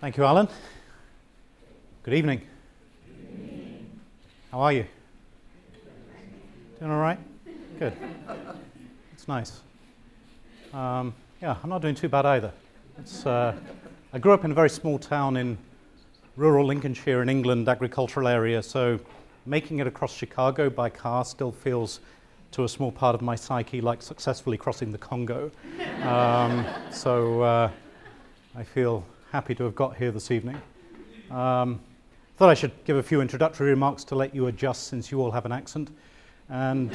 Thank you, Alan. Good evening. How are you? Doing all right? Good. It's nice. Yeah, I'm not doing too bad either. I grew up in a very small town in rural Lincolnshire in England, agricultural area, so making it across Chicago by car still feels to a small part of my psyche like successfully crossing the Congo. I feel happy to have got here this evening. Thought I should give a few introductory remarks to let you adjust since you all have an accent, and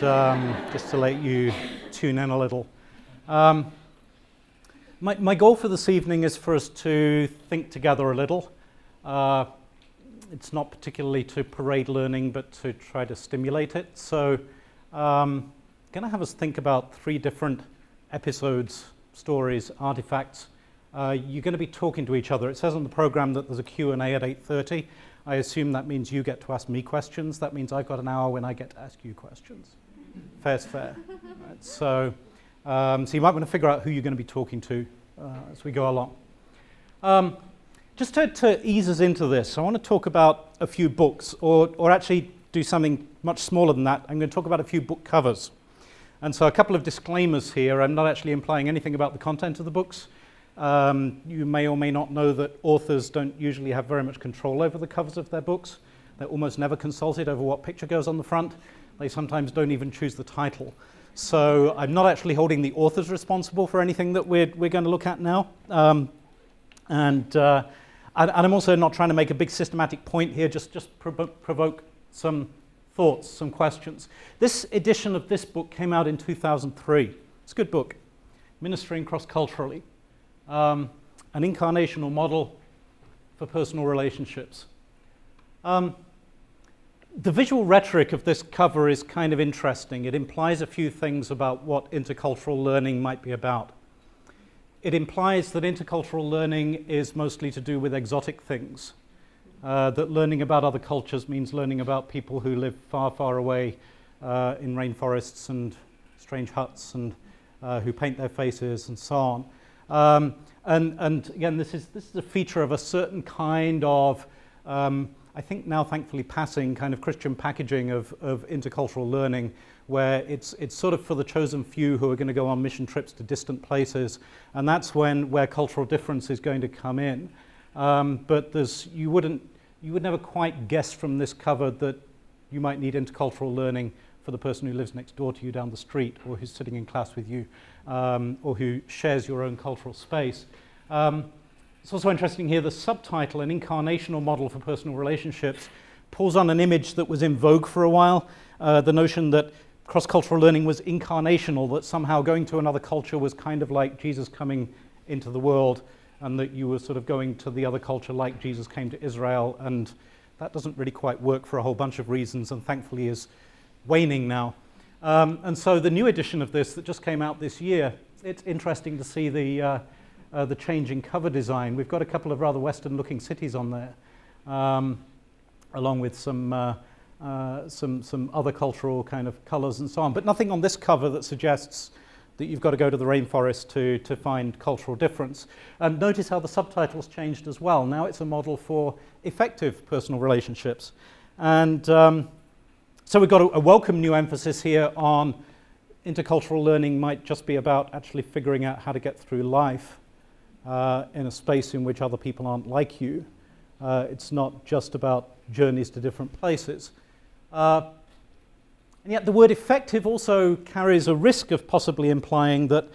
just to let you tune in a little. My goal for this evening is for us to think together a little. It's not particularly to parade learning, but to try to stimulate it. So going to have us think about 3 different episodes, stories, artifacts. You're going to be talking to each other. It says on the program that there's a Q&A at 8:30. I assume that means you get to ask me questions. That means I've got an hour when I get to ask you questions. Fair's fair. Right, so you might want to figure out who you're going to be talking to as we go along. Just to ease us into this, I want to talk about a few books, or actually do something much smaller than that. I'm going to talk about a few book covers. And so a couple of disclaimers here. I'm not actually implying anything about the content of the books. You may or may not know that authors don't usually have very much control over the covers of their books. They're almost never consulted over what picture goes on the front. They sometimes don't even choose the title. So I'm not actually holding the authors responsible for anything that we're going to look at now. And I'm also not trying to make a big systematic point here, just provoke some thoughts, some questions. This edition of this book came out in 2003. It's a good book, Ministering Cross-Culturally. An incarnational model for personal relationships. The visual rhetoric of this cover is kind of interesting. It implies a few things about what intercultural learning might be about. It implies that intercultural learning is mostly to do with exotic things, that learning about other cultures means learning about people who live far, far away in rainforests and strange huts and who paint their faces and so on. And again, this is a feature of a certain kind of, I think now thankfully passing kind of Christian packaging of intercultural learning, where it's sort of for the chosen few who are going to go on mission trips to distant places, and that's where cultural difference is going to come in. But you would never quite guess from this cover that you might need intercultural learning for the person who lives next door to you down the street, or who's sitting in class with you, or who shares your own cultural space. It's also interesting here, the subtitle, An Incarnational Model for Personal Relationships, pulls on an image that was in vogue for a while, the notion that cross-cultural learning was incarnational, that somehow going to another culture was kind of like Jesus coming into the world, and that you were sort of going to the other culture like Jesus came to Israel, and that doesn't really quite work for a whole bunch of reasons, and thankfully is waning now. And so the new edition of this that just came out this year, it's interesting to see the changing cover design. We've got a couple of rather Western-looking cities on there, along with some other cultural kind of colours and so on. But nothing on this cover that suggests that you've got to go to the rainforest to find cultural difference. And notice how the subtitle's changed as well. Now it's a model for effective personal relationships. And so we've got a welcome new emphasis here on intercultural learning might just be about actually figuring out how to get through life in a space in which other people aren't like you. It's not just about journeys to different places. And yet the word effective also carries a risk of possibly implying that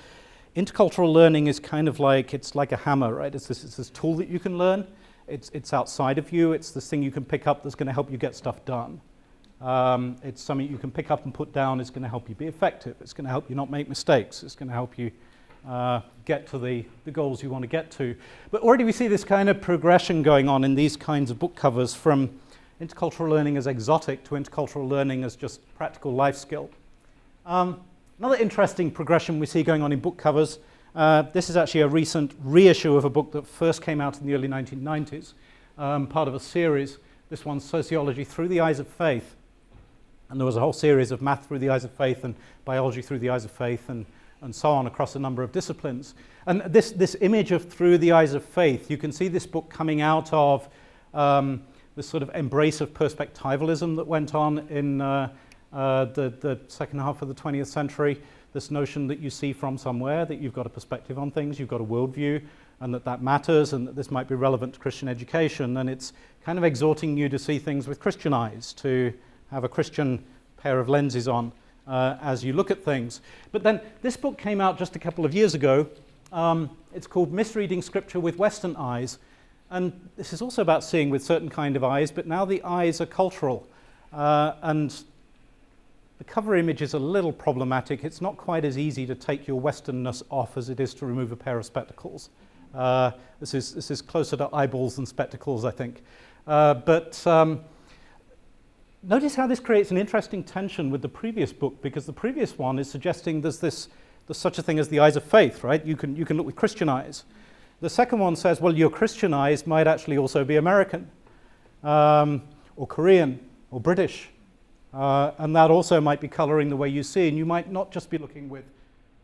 intercultural learning is kind of like, it's like a hammer, right? It's this tool that you can learn. It's outside of you. It's this thing you can pick up that's going to help you get stuff done. It's something you can pick up and put down. It's going to help you be effective. It's going to help you not make mistakes. It's going to help you get to the goals you want to get to. But already we see this kind of progression going on in these kinds of book covers, from intercultural learning as exotic to intercultural learning as just practical life skill. Another interesting progression we see going on in book covers, this is actually a recent reissue of a book that first came out in the early 1990s, part of a series. This one's Sociology Through the Eyes of Faith. And there was a whole series of math through the eyes of faith and biology through the eyes of faith and and so on across a number of disciplines. And this image of through the eyes of faith, you can see this book coming out of this sort of embrace of perspectivalism that went on in the second half of the 20th century, this notion that you see from somewhere, that you've got a perspective on things, you've got a worldview, and that matters, and that this might be relevant to Christian education, and it's kind of exhorting you to see things with Christian eyes, to have a Christian pair of lenses on as you look at things. But then this book came out just a couple of years ago. It's called Misreading Scripture with Western Eyes, and this is also about seeing with certain kind of eyes, but now the eyes are cultural, and the cover image is a little problematic. It's not quite as easy to take your Westernness off as it is to remove a pair of spectacles. This is closer to eyeballs than spectacles, I think. But notice how this creates an interesting tension with the previous book, because the previous one is suggesting there's such a thing as the eyes of faith, right? You can look with Christian eyes. The second one says, well, your Christian eyes might actually also be American, or Korean, or British. And that also might be coloring the way you see, and you might not just be looking with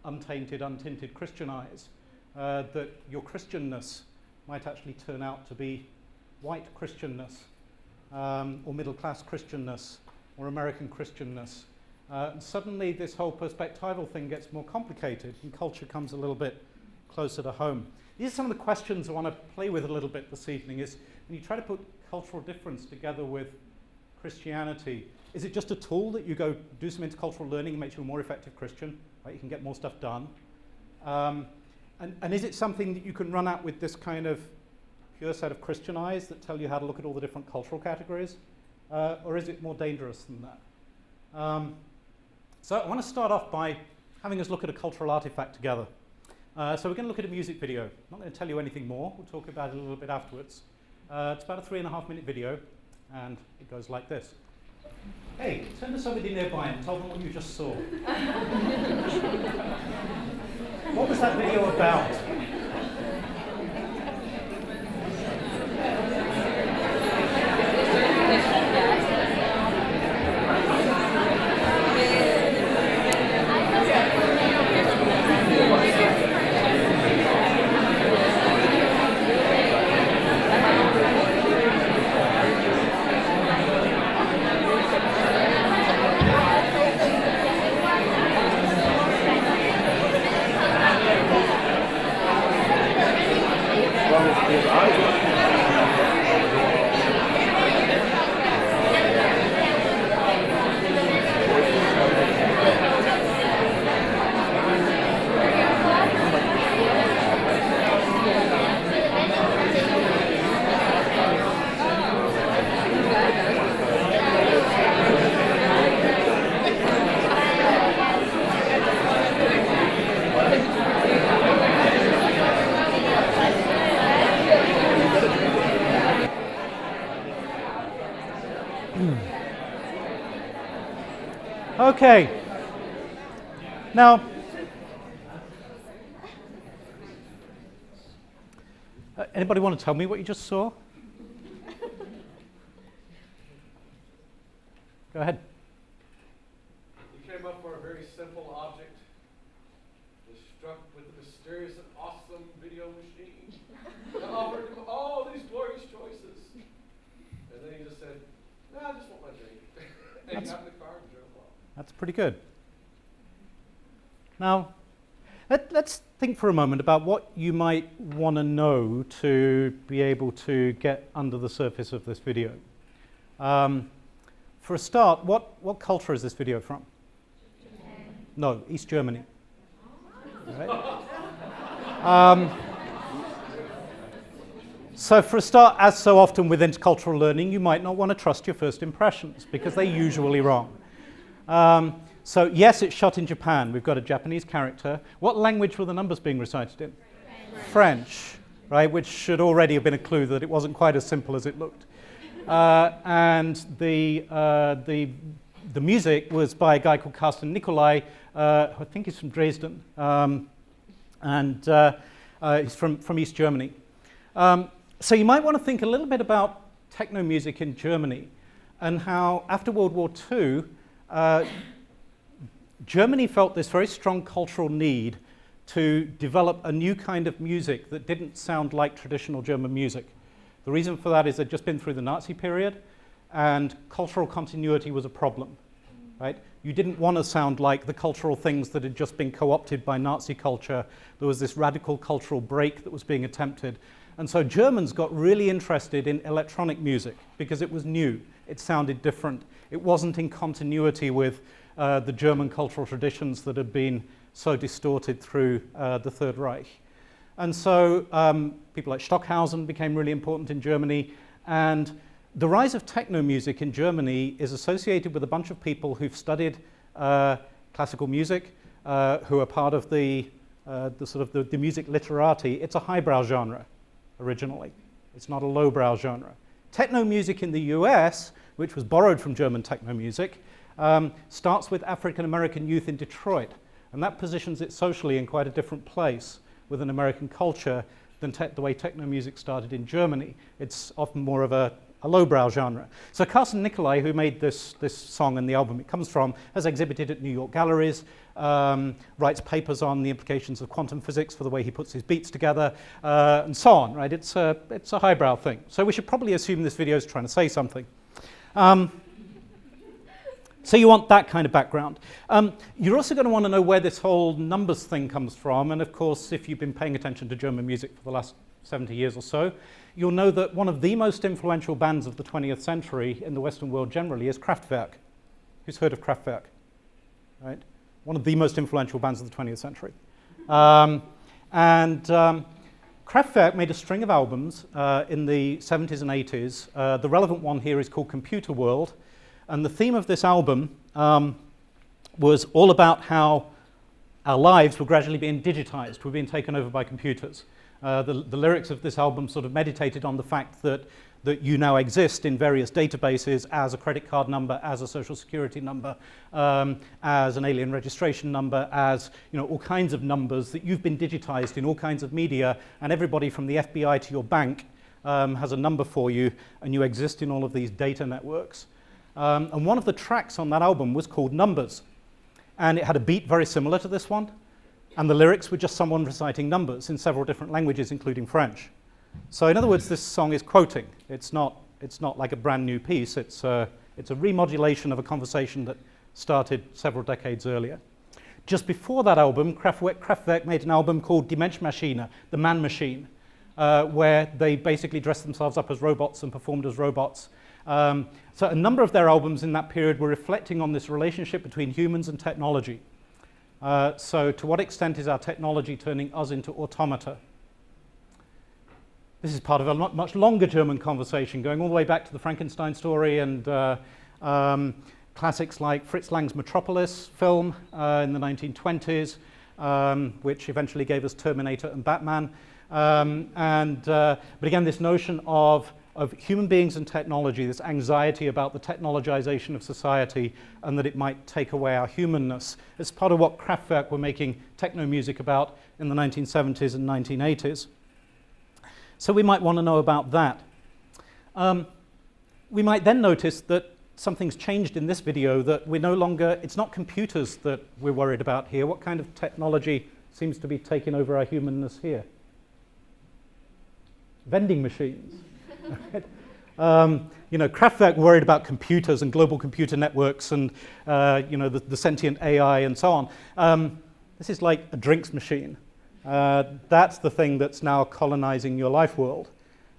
untainted, untinted Christian eyes, that your Christianness might actually turn out to be white Christianness, or middle-class Christianness, or American Christianness. And suddenly this whole perspectival thing gets more complicated, and culture comes a little bit closer to home. These are some of the questions I want to play with a little bit this evening, is when you try to put cultural difference together with Christianity, is it just a tool that you go do some intercultural learning and makes you a more effective Christian, right? You can get more stuff done. And is it something that you can run at with this kind of pure set of Christian eyes that tell you how to look at all the different cultural categories? Or is it more dangerous than that? So I want to start off by having us look at a cultural artifact together. So we're going to look at a music video. I'm not going to tell you anything more. We'll talk about it a little bit afterwards. It's about a 3.5-minute video, and it goes like this. Hey, turn to somebody nearby and tell them what you just saw. What was that video about? Okay. Now, anybody want to tell me what you just saw? Go ahead. He came up for a very simple object, was struck with a mysterious and awesome video machine, and offered him all these glorious choices. And then he just said, "No, I just want my drink." And he got in the car and drove off. That's pretty good. Now, let's think for a moment about what you might want to know to be able to get under the surface of this video. For a start, what culture is this video from? Japan. No, East Germany. Right? So for a start, as so often with intercultural learning, you might not want to trust your first impressions because they're usually wrong. So yes, it's shot in Japan. We've got a Japanese character. What language were the numbers being recited in? French, right? Which should already have been a clue that it wasn't quite as simple as it looked. And the music was by a guy called Carsten Nicolai, who I think he's from Dresden, and he's from East Germany. So you might want to think a little bit about techno music in Germany and how after World War II, Germany felt this very strong cultural need to develop a new kind of music that didn't sound like traditional German music. The reason for that is they'd just been through the Nazi period, and cultural continuity was a problem, right? You didn't want to sound like the cultural things that had just been co-opted by Nazi culture. There was this radical cultural break that was being attempted. And so Germans got really interested in electronic music because it was new. It sounded different. It wasn't in continuity with the German cultural traditions that had been so distorted through the Third Reich. And so people like Stockhausen became really important in Germany. And the rise of techno music in Germany is associated with a bunch of people who've studied classical music, who are part of the music literati. It's a highbrow genre originally. It's not a lowbrow genre. Techno music in the US, which was borrowed from German techno music, starts with African American youth in Detroit. And that positions it socially in quite a different place with an American culture than the way techno music started in Germany. It's often more of a lowbrow genre. So Carsten Nicolai, who made this song and the album it comes from, has exhibited at New York galleries, writes papers on the implications of quantum physics for the way he puts his beats together, and so on, right? It's a highbrow thing. So we should probably assume this video is trying to say something. So you want that kind of background. You're also going to want to know where this whole numbers thing comes from. And of course, if you've been paying attention to German music for the last 70 years or so, you'll know that one of the most influential bands of the 20th century in the Western world generally is Kraftwerk. Who's heard of Kraftwerk? Right? One of the most influential bands of the 20th century. Kraftwerk made a string of albums in the 70s and 80s. The relevant one here is called Computer World. And the theme of this album was all about how our lives were gradually being digitized, were being taken over by computers. The lyrics of this album sort of meditated on the fact that you now exist in various databases as a credit card number, as a social security number, as an alien registration number, as all kinds of numbers, that you've been digitized in all kinds of media, and everybody from the FBI to your bank has a number for you, and you exist in all of these data networks. And one of the tracks on that album was called Numbers. And it had a beat very similar to this one. And the lyrics were just someone reciting numbers in several different languages, including French. So in other words, this song is quoting. It's not like a brand new piece. It's a remodulation of a conversation that started several decades earlier. Just before that album, Kraftwerk made an album called Die Menschmaschine, the man machine, where they basically dressed themselves up as robots and performed as robots. So a number of their albums in that period were reflecting on this relationship between humans and technology. So to what extent is our technology turning us into automata? This is part of a much longer German conversation, going all the way back to the Frankenstein story and classics like Fritz Lang's Metropolis film in the 1920s, which eventually gave us Terminator and Batman. But again, this notion of human beings and technology, this anxiety about the technologization of society and that it might take away our humanness, is part of what Kraftwerk were making techno music about in the 1970s and 1980s. So we might want to know about that. We might then notice that something's changed in this video, that we're no longer, it's not computers that we're worried about here. What kind of technology seems to be taking over our humanness here? Vending machines. Kraftwerk worried about computers and global computer networks and the sentient AI and so on. This is like a drinks machine. That's the thing that's now colonizing your life world.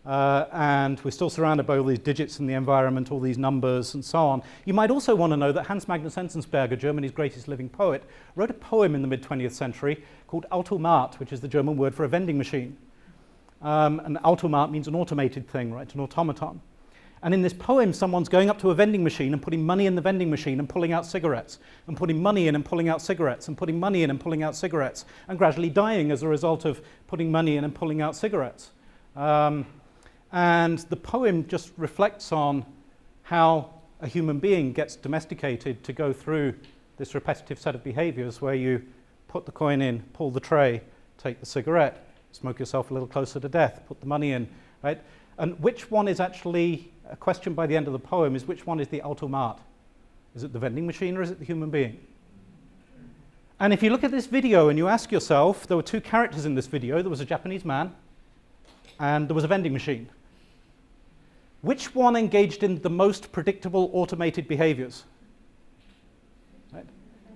And we're still surrounded by all these digits in the environment, all these numbers and so on. You might also want to know that Hans Magnus Enzensberger, Germany's greatest living poet, wrote a poem in the mid-20th century called Automat, which is the German word for a vending machine. And automat means an automated thing, right? An automaton. And in this poem, someone's going up to a vending machine and putting money in the vending machine and pulling out cigarettes, and putting money in and pulling out cigarettes, and putting money in and pulling out cigarettes, and gradually dying as a result of putting money in and pulling out cigarettes. And the poem just reflects on how a human being gets domesticated to go through this repetitive set of behaviors where you put the coin in, pull the tray, take the cigarette, smoke yourself a little closer to death, put the money in, right? And which one is actually, a question by the end of the poem is which one is the automat? Is it the vending machine or is it the human being? And if you look at this video and you ask yourself, there were two characters in this video. There was a Japanese man and there was a vending machine. Which one engaged in the most predictable automated behaviors? Right?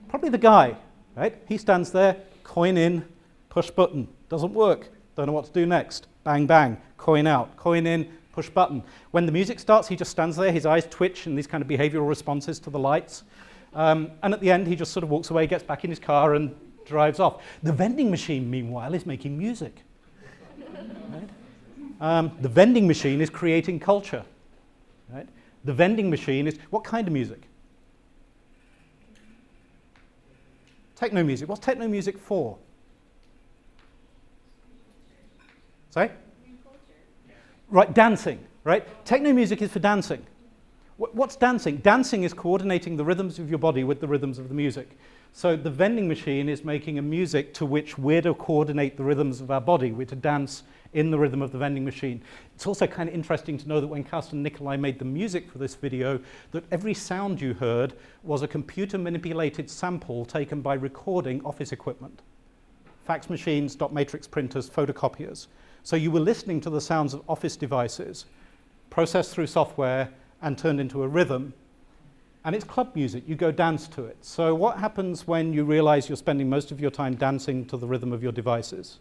Probably the guy, right? He stands there, coin in, push button. Doesn't work. Don't know what to do next. Bang, bang, coin out, coin in, push button. When the music starts, he just stands there, his eyes twitch and these kind of behavioral responses to the lights. And at the end, he just sort of walks away, gets back in his car and drives off. The vending machine, meanwhile, is making music. Right? The vending machine is creating culture. Right? The vending machine is, what kind of music? Techno music. What's techno music for? Sorry? Right, dancing, right? Techno music is for dancing. What's dancing? Dancing is coordinating the rhythms of your body with the rhythms of the music. So the vending machine is making a music to which we're to coordinate the rhythms of our body. We're to dance in the rhythm of the vending machine. It's also kind of interesting to know that when Carsten Nicolai made the music for this video, that every sound you heard was a computer-manipulated sample taken by recording office equipment. Fax machines, dot matrix printers, photocopiers. So you were listening to the sounds of office devices, processed through software, and turned into a rhythm, and it's club music. You go dance to it. So what happens when you realize you're spending most of your time dancing to the rhythm of your devices?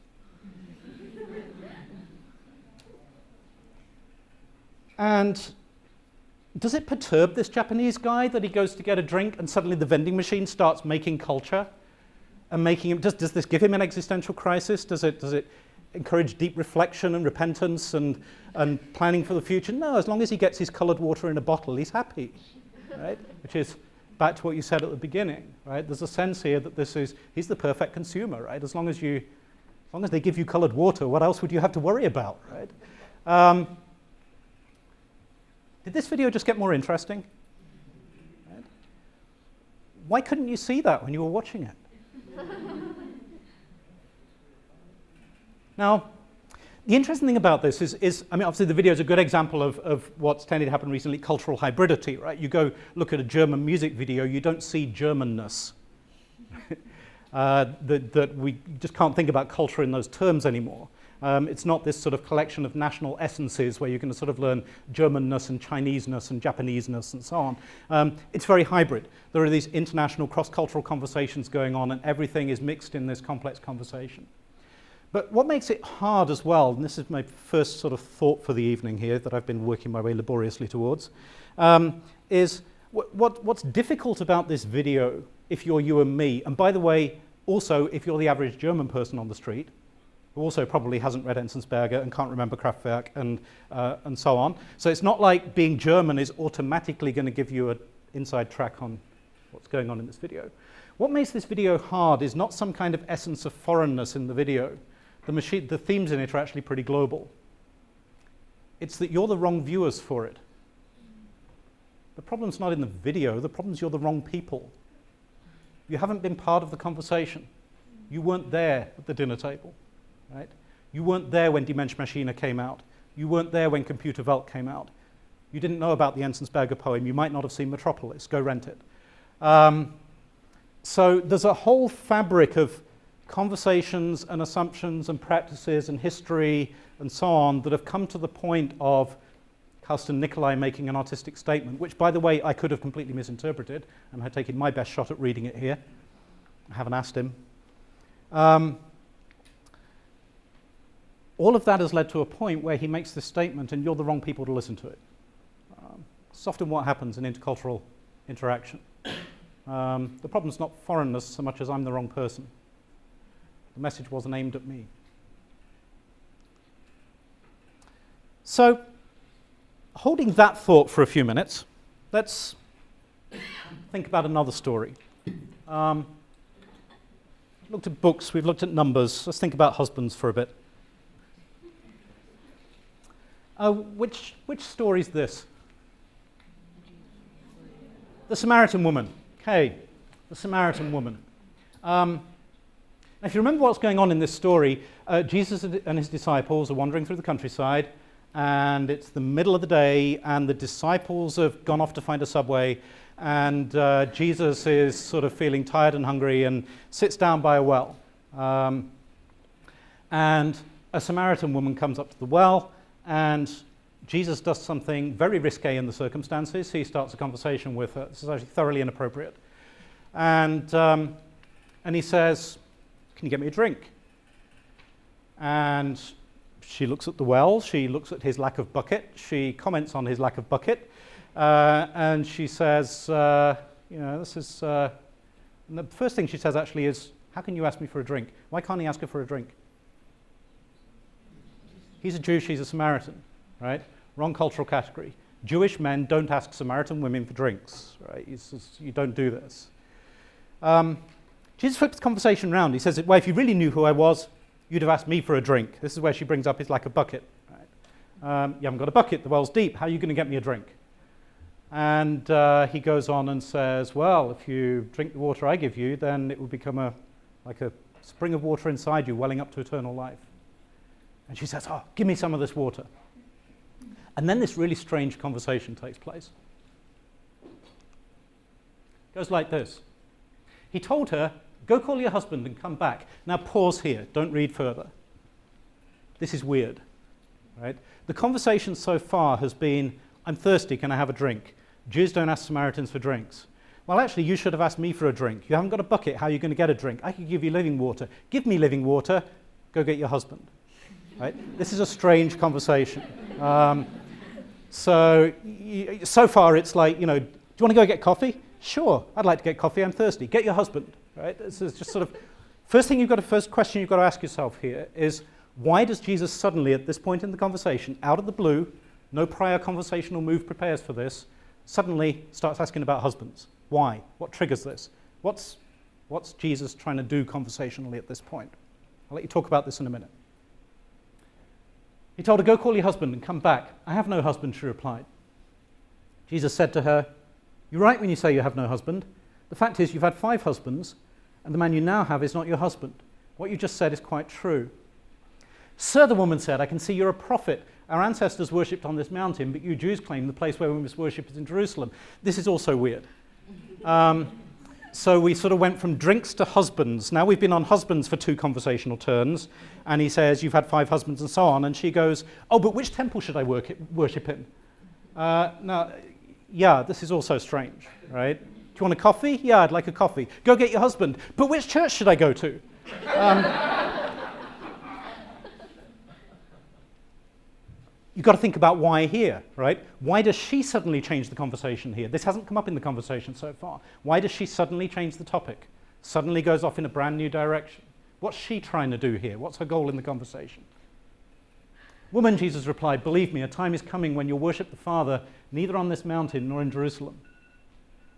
And does it perturb this Japanese guy that he goes to get a drink and suddenly the vending machine starts making culture and making him, does this give him an existential crisis? Does it encourage deep reflection and repentance and planning for the future? No, as long as he gets his colored water in a bottle, he's happy, right? Which is back to what you said at the beginning, right? There's a sense here that he's the perfect consumer, right? As long as they give you colored water, what else would you have to worry about, right? Did this video just get more interesting? Right? Why couldn't you see that when you were watching it? Now, the interesting thing about this is, I mean, obviously the video is a good example of what's tended to happen recently, cultural hybridity, right? You go look at a German music video, you don't see Germanness. that we just can't think about culture in those terms anymore. It's not this sort of collection of national essences where you can sort of learn Germanness and Chineseness and Japaneseness and so on. It's very hybrid. There are these international cross-cultural conversations going on and everything is mixed in this complex conversation. But what makes it hard as well, and this is my first sort of thought for the evening here that I've been working my way laboriously towards, is what's difficult about this video if you're you and me, and by the way, also if you're the average German person on the street, who also probably hasn't read Enzensberger and can't remember Kraftwerk and so on. So it's not like being German is automatically going to give you an inside track on what's going on in this video. What makes this video hard is not some kind of essence of foreignness in the video. The themes in it are actually pretty global. It's that you're the wrong viewers for it. The problem's not in the video, the problem's you're the wrong people. You haven't been part of the conversation. You weren't there at the dinner table, right? You weren't there when Die Menschmaschine came out. You weren't there when Computerwelt came out. You didn't know about the Enzensberger poem. You might not have seen Metropolis. Go rent it. So there's a whole fabric of conversations and assumptions and practices and history and so on that have come to the point of Carsten Nicolai making an artistic statement, which, by the way, I could have completely misinterpreted, and I've taken my best shot at reading it here. I haven't asked him. All of that has led to a point where he makes this statement and you're the wrong people to listen to it. It's often what happens in intercultural interaction. The problem's not foreignness so much as I'm the wrong person. The message wasn't aimed at me. So, holding that thought for a few minutes, let's think about another story. Looked at books, we've looked at numbers. Let's think about husbands for a bit. Which story is this? The Samaritan Woman. Okay, the Samaritan Woman. If you remember what's going on in this story, Jesus and his disciples are wandering through the countryside, and it's the middle of the day, and the disciples have gone off to find a Subway, and Jesus is sort of feeling tired and hungry and sits down by a well. And a Samaritan woman comes up to the well, and Jesus does something very risque in the circumstances. He starts a conversation with her. This is actually thoroughly inappropriate. And he says, "Can you get me a drink?" And she looks at the well. She looks at his lack of bucket. She comments on his lack of bucket. And she says, this is... and the first thing she says actually is, "How can you ask me for a drink? Why can't he ask her for a drink?" He's a Jew, she's a Samaritan, right? Wrong cultural category. Jewish men don't ask Samaritan women for drinks, right? You don't do this. Jesus flips the conversation around. He says, "Well, if you really knew who I was, you'd have asked me for a drink." This is where she brings up his lack of bucket. Right? "You haven't got a bucket, the well's deep. How are you going to get me a drink?" And he goes on and says, "Well, if you drink the water I give you, then it will become like a spring of water inside you, welling up to eternal life." And she says, "Oh, give me some of this water." And then this really strange conversation takes place. It goes like this. He told her, "Go call your husband and come back." Now pause here, don't read further. This is weird, right? The conversation so far has been, "I'm thirsty, can I have a drink?" Jews don't ask Samaritans for drinks. "Well, actually, you should have asked me for a drink. You haven't got a bucket, how are you going to get a drink? I could give you living water. Give me living water, go get your husband." Right? This is a strange conversation. So far it's like, do you want to go get coffee? Sure, I'd like to get coffee, I'm thirsty. Get your husband. Right? This is just sort of, first question you've got to ask yourself here is, why does Jesus suddenly, at this point in the conversation, out of the blue, no prior conversational move prepares for this, suddenly starts asking about husbands? Why? What triggers this? What's Jesus trying to do conversationally at this point? I'll let you talk about this in a minute. He told her, "Go call your husband and come back." "I have no husband," she replied. Jesus said to her, "You're right when you say you have no husband. The fact is you've had 5 husbands, and the man you now have is not your husband. What you just said is quite true." "Sir," the woman said, "I can see you're a prophet. Our ancestors worshipped on this mountain, but you Jews claim the place where we must worship is in Jerusalem." This is also weird. So we sort of went from drinks to husbands. Now we've been on husbands for 2 conversational turns, and he says, "You've had 5 husbands," and so on, and she goes, "Oh, but which temple should I worship in?" Now, yeah, this is also strange, right? "Do you want a coffee?" "Yeah, I'd like a coffee." "Go get your husband." "But which church should I go to?" You've got to think about why here, right? Why does she suddenly change the conversation here? This hasn't come up in the conversation so far. Why does she suddenly change the topic? Suddenly goes off in a brand new direction. What's she trying to do here? What's her goal in the conversation? "Woman," Jesus replied, "believe me, a time is coming when you'll worship the Father neither on this mountain nor in Jerusalem.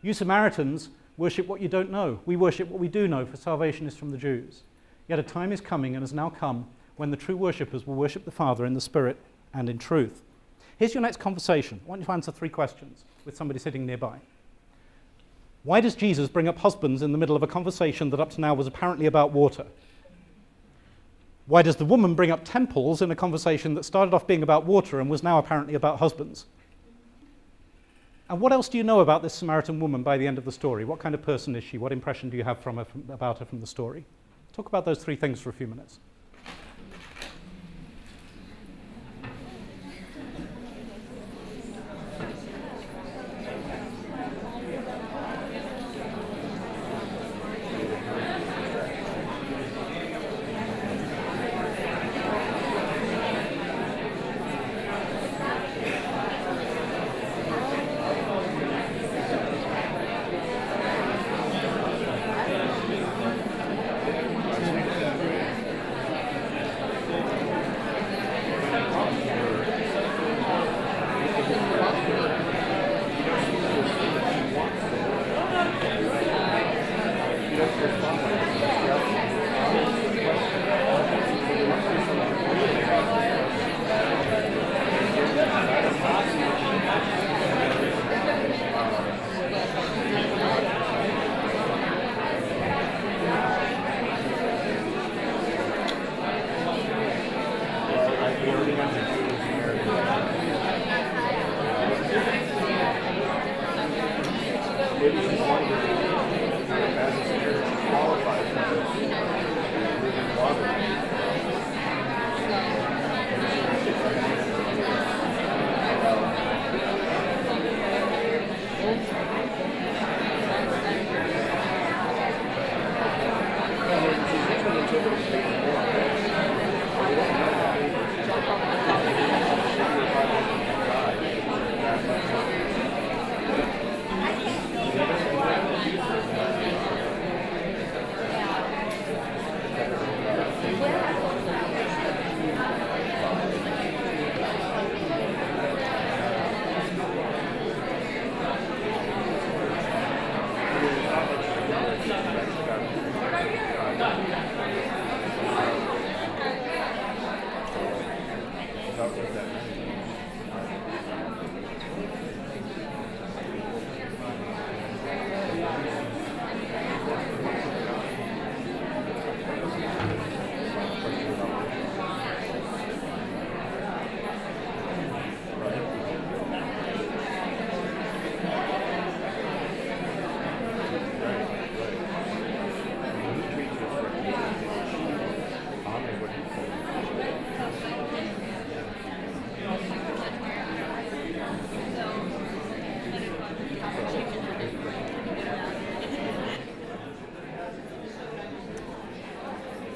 You Samaritans worship what you don't know. We worship what we do know, for salvation is from the Jews. Yet a time is coming and has now come when the true worshippers will worship the Father in the Spirit and in truth." Here's your next conversation. I want you to answer 3 questions with somebody sitting nearby. Why does Jesus bring up husbands in the middle of a conversation that up to now was apparently about water? Why does the woman bring up temples in a conversation that started off being about water and was now apparently about husbands? And what else do you know about this Samaritan woman by the end of the story? What kind of person is she? What impression do you have about her from the story? Talk about those 3 things for a few minutes.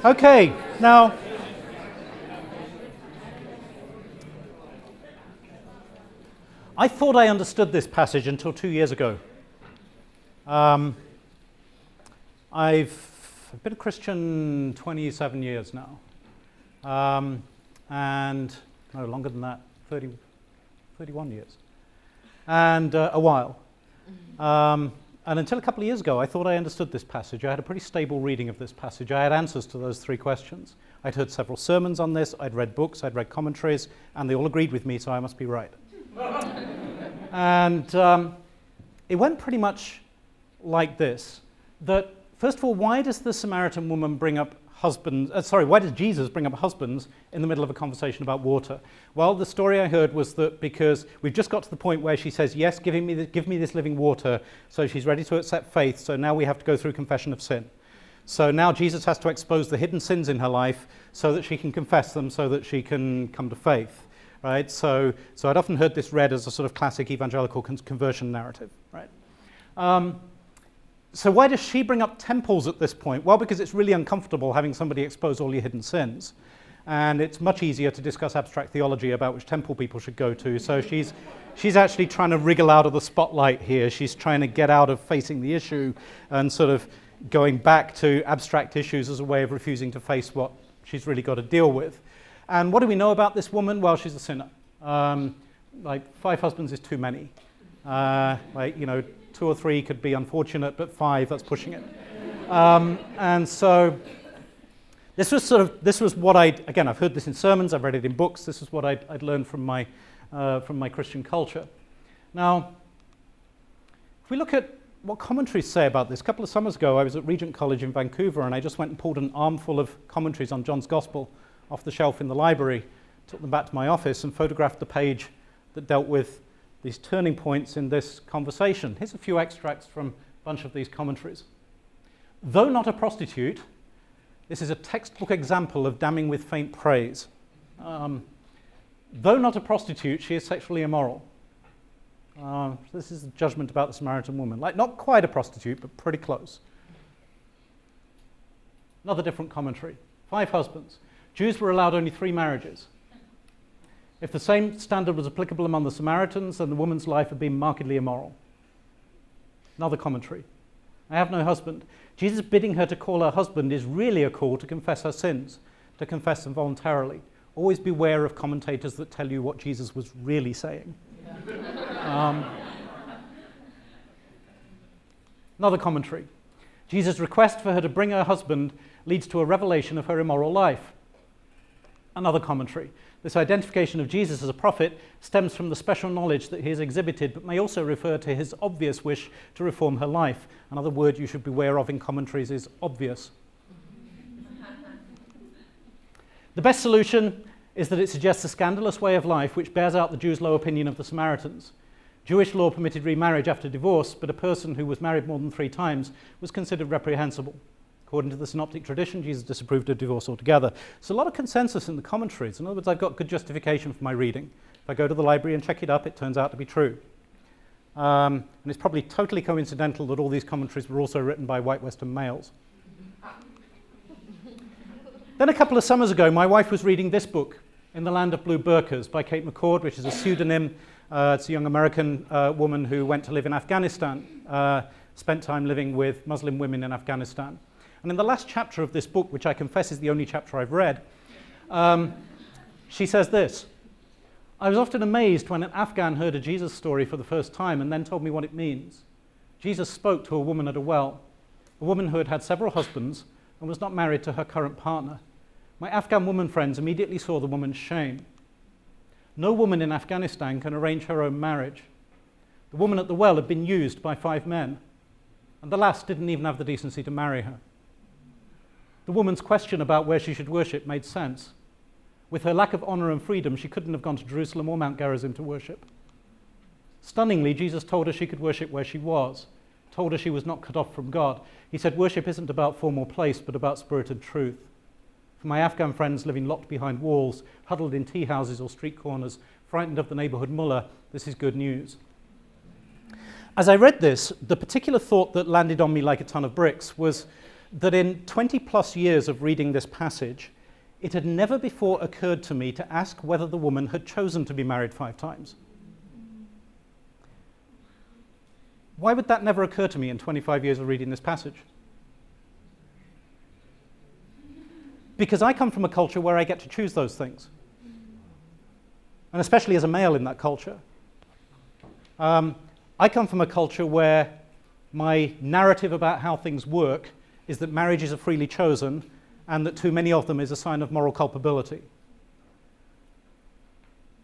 Okay, now, I thought I understood this passage until 2 years ago. I've been a Christian 27 years now, and no, longer than that, 31 years, and a while. And until a couple of years ago, I thought I understood this passage. I had a pretty stable reading of this passage. I had answers to those 3 questions. I'd heard several sermons on this, I'd read books, I'd read commentaries, and they all agreed with me, so I must be right. And it went pretty much like this, that first of all, why does the Samaritan woman bring up husbands, why does Jesus bring up husbands in the middle of a conversation about water? Well, the story I heard was that because we've just got to the point where she says, yes, give me this living water, so she's ready to accept faith, so now we have to go through confession of sin. So now Jesus has to expose the hidden sins in her life so that she can confess them, so that she can come to faith, right? So I'd often heard this read as a sort of classic evangelical conversion narrative, right? So why does she bring up temples at this point? Well, because it's really uncomfortable having somebody expose all your hidden sins. And it's much easier to discuss abstract theology about which temple people should go to. So she's actually trying to wriggle out of the spotlight here. She's trying to get out of facing the issue and sort of going back to abstract issues as a way of refusing to face what she's really got to deal with. And what do we know about this woman? Well, she's a sinner. 5 husbands is too many. 2 or 3 could be unfortunate, but 5, that's pushing it. And so this was what I've heard this in sermons, I've read it in books, this is what I'd learned from my Christian culture. Now, if we look at what commentaries say about this, a couple of summers ago I was at Regent College in Vancouver and I just went and pulled an armful of commentaries on John's Gospel off the shelf in the library, took them back to my office and photographed the page that dealt with these turning points in this conversation. Here's a few extracts from a bunch of these commentaries. Though not a prostitute, this is a textbook example of damning with faint praise. Though not a prostitute, she is sexually immoral. This is a judgment about the Samaritan woman. Like, not quite a prostitute, but pretty close. Another different commentary. 5 husbands. Jews were allowed only 3 marriages. If the same standard was applicable among the Samaritans, then the woman's life had been markedly immoral. Another commentary. I have no husband. Jesus bidding her to call her husband is really a call to confess her sins, to confess them voluntarily. Always beware of commentators that tell you what Jesus was really saying. Another commentary. Jesus' request for her to bring her husband leads to a revelation of her immoral life. Another commentary. This identification of Jesus as a prophet stems from the special knowledge that he has exhibited, but may also refer to his obvious wish to reform her life. Another word you should beware of in commentaries is obvious. The best solution is that it suggests a scandalous way of life which bears out the Jews' low opinion of the Samaritans. Jewish law permitted remarriage after divorce, but a person who was married more than 3 times was considered reprehensible. According to the synoptic tradition, Jesus disapproved of divorce altogether. There's a lot of consensus in the commentaries. In other words, I've got good justification for my reading. If I go to the library and check it up, it turns out to be true. And it's probably totally coincidental that all these commentaries were also written by white Western males. Then a couple of summers ago, my wife was reading this book, In the Land of Blue Burqas, by Kate McCord, which is a pseudonym. It's a young American woman who went to live in Afghanistan, spent time living with Muslim women in Afghanistan. And in the last chapter of this book, which I confess is the only chapter I've read, she says this: I was often amazed when an Afghan heard a Jesus story for the first time and then told me what it means. Jesus spoke to a woman at a well, a woman who had had several husbands and was not married to her current partner. My Afghan woman friends immediately saw the woman's shame. No woman in Afghanistan can arrange her own marriage. The woman at the well had been used by 5 men, and the last didn't even have the decency to marry her. The woman's question about where she should worship made sense. With her lack of honor and freedom, she couldn't have gone to Jerusalem or Mount Gerizim to worship. Stunningly, Jesus told her she could worship where she was, told her she was not cut off from God. He said worship isn't about form or place, but about spirit and truth. For my Afghan friends living locked behind walls, huddled in tea houses or street corners, frightened of the neighborhood mullah, this is good news. As I read this, the particular thought that landed on me like a ton of bricks was that in 20 plus years of reading this passage, it had never before occurred to me to ask whether the woman had chosen to be married 5 times. Why would that never occur to me in 25 years of reading this passage? Because I come from a culture where I get to choose those things. And especially as a male in that culture. I come from a culture where my narrative about how things work is that marriages are freely chosen and that too many of them is a sign of moral culpability.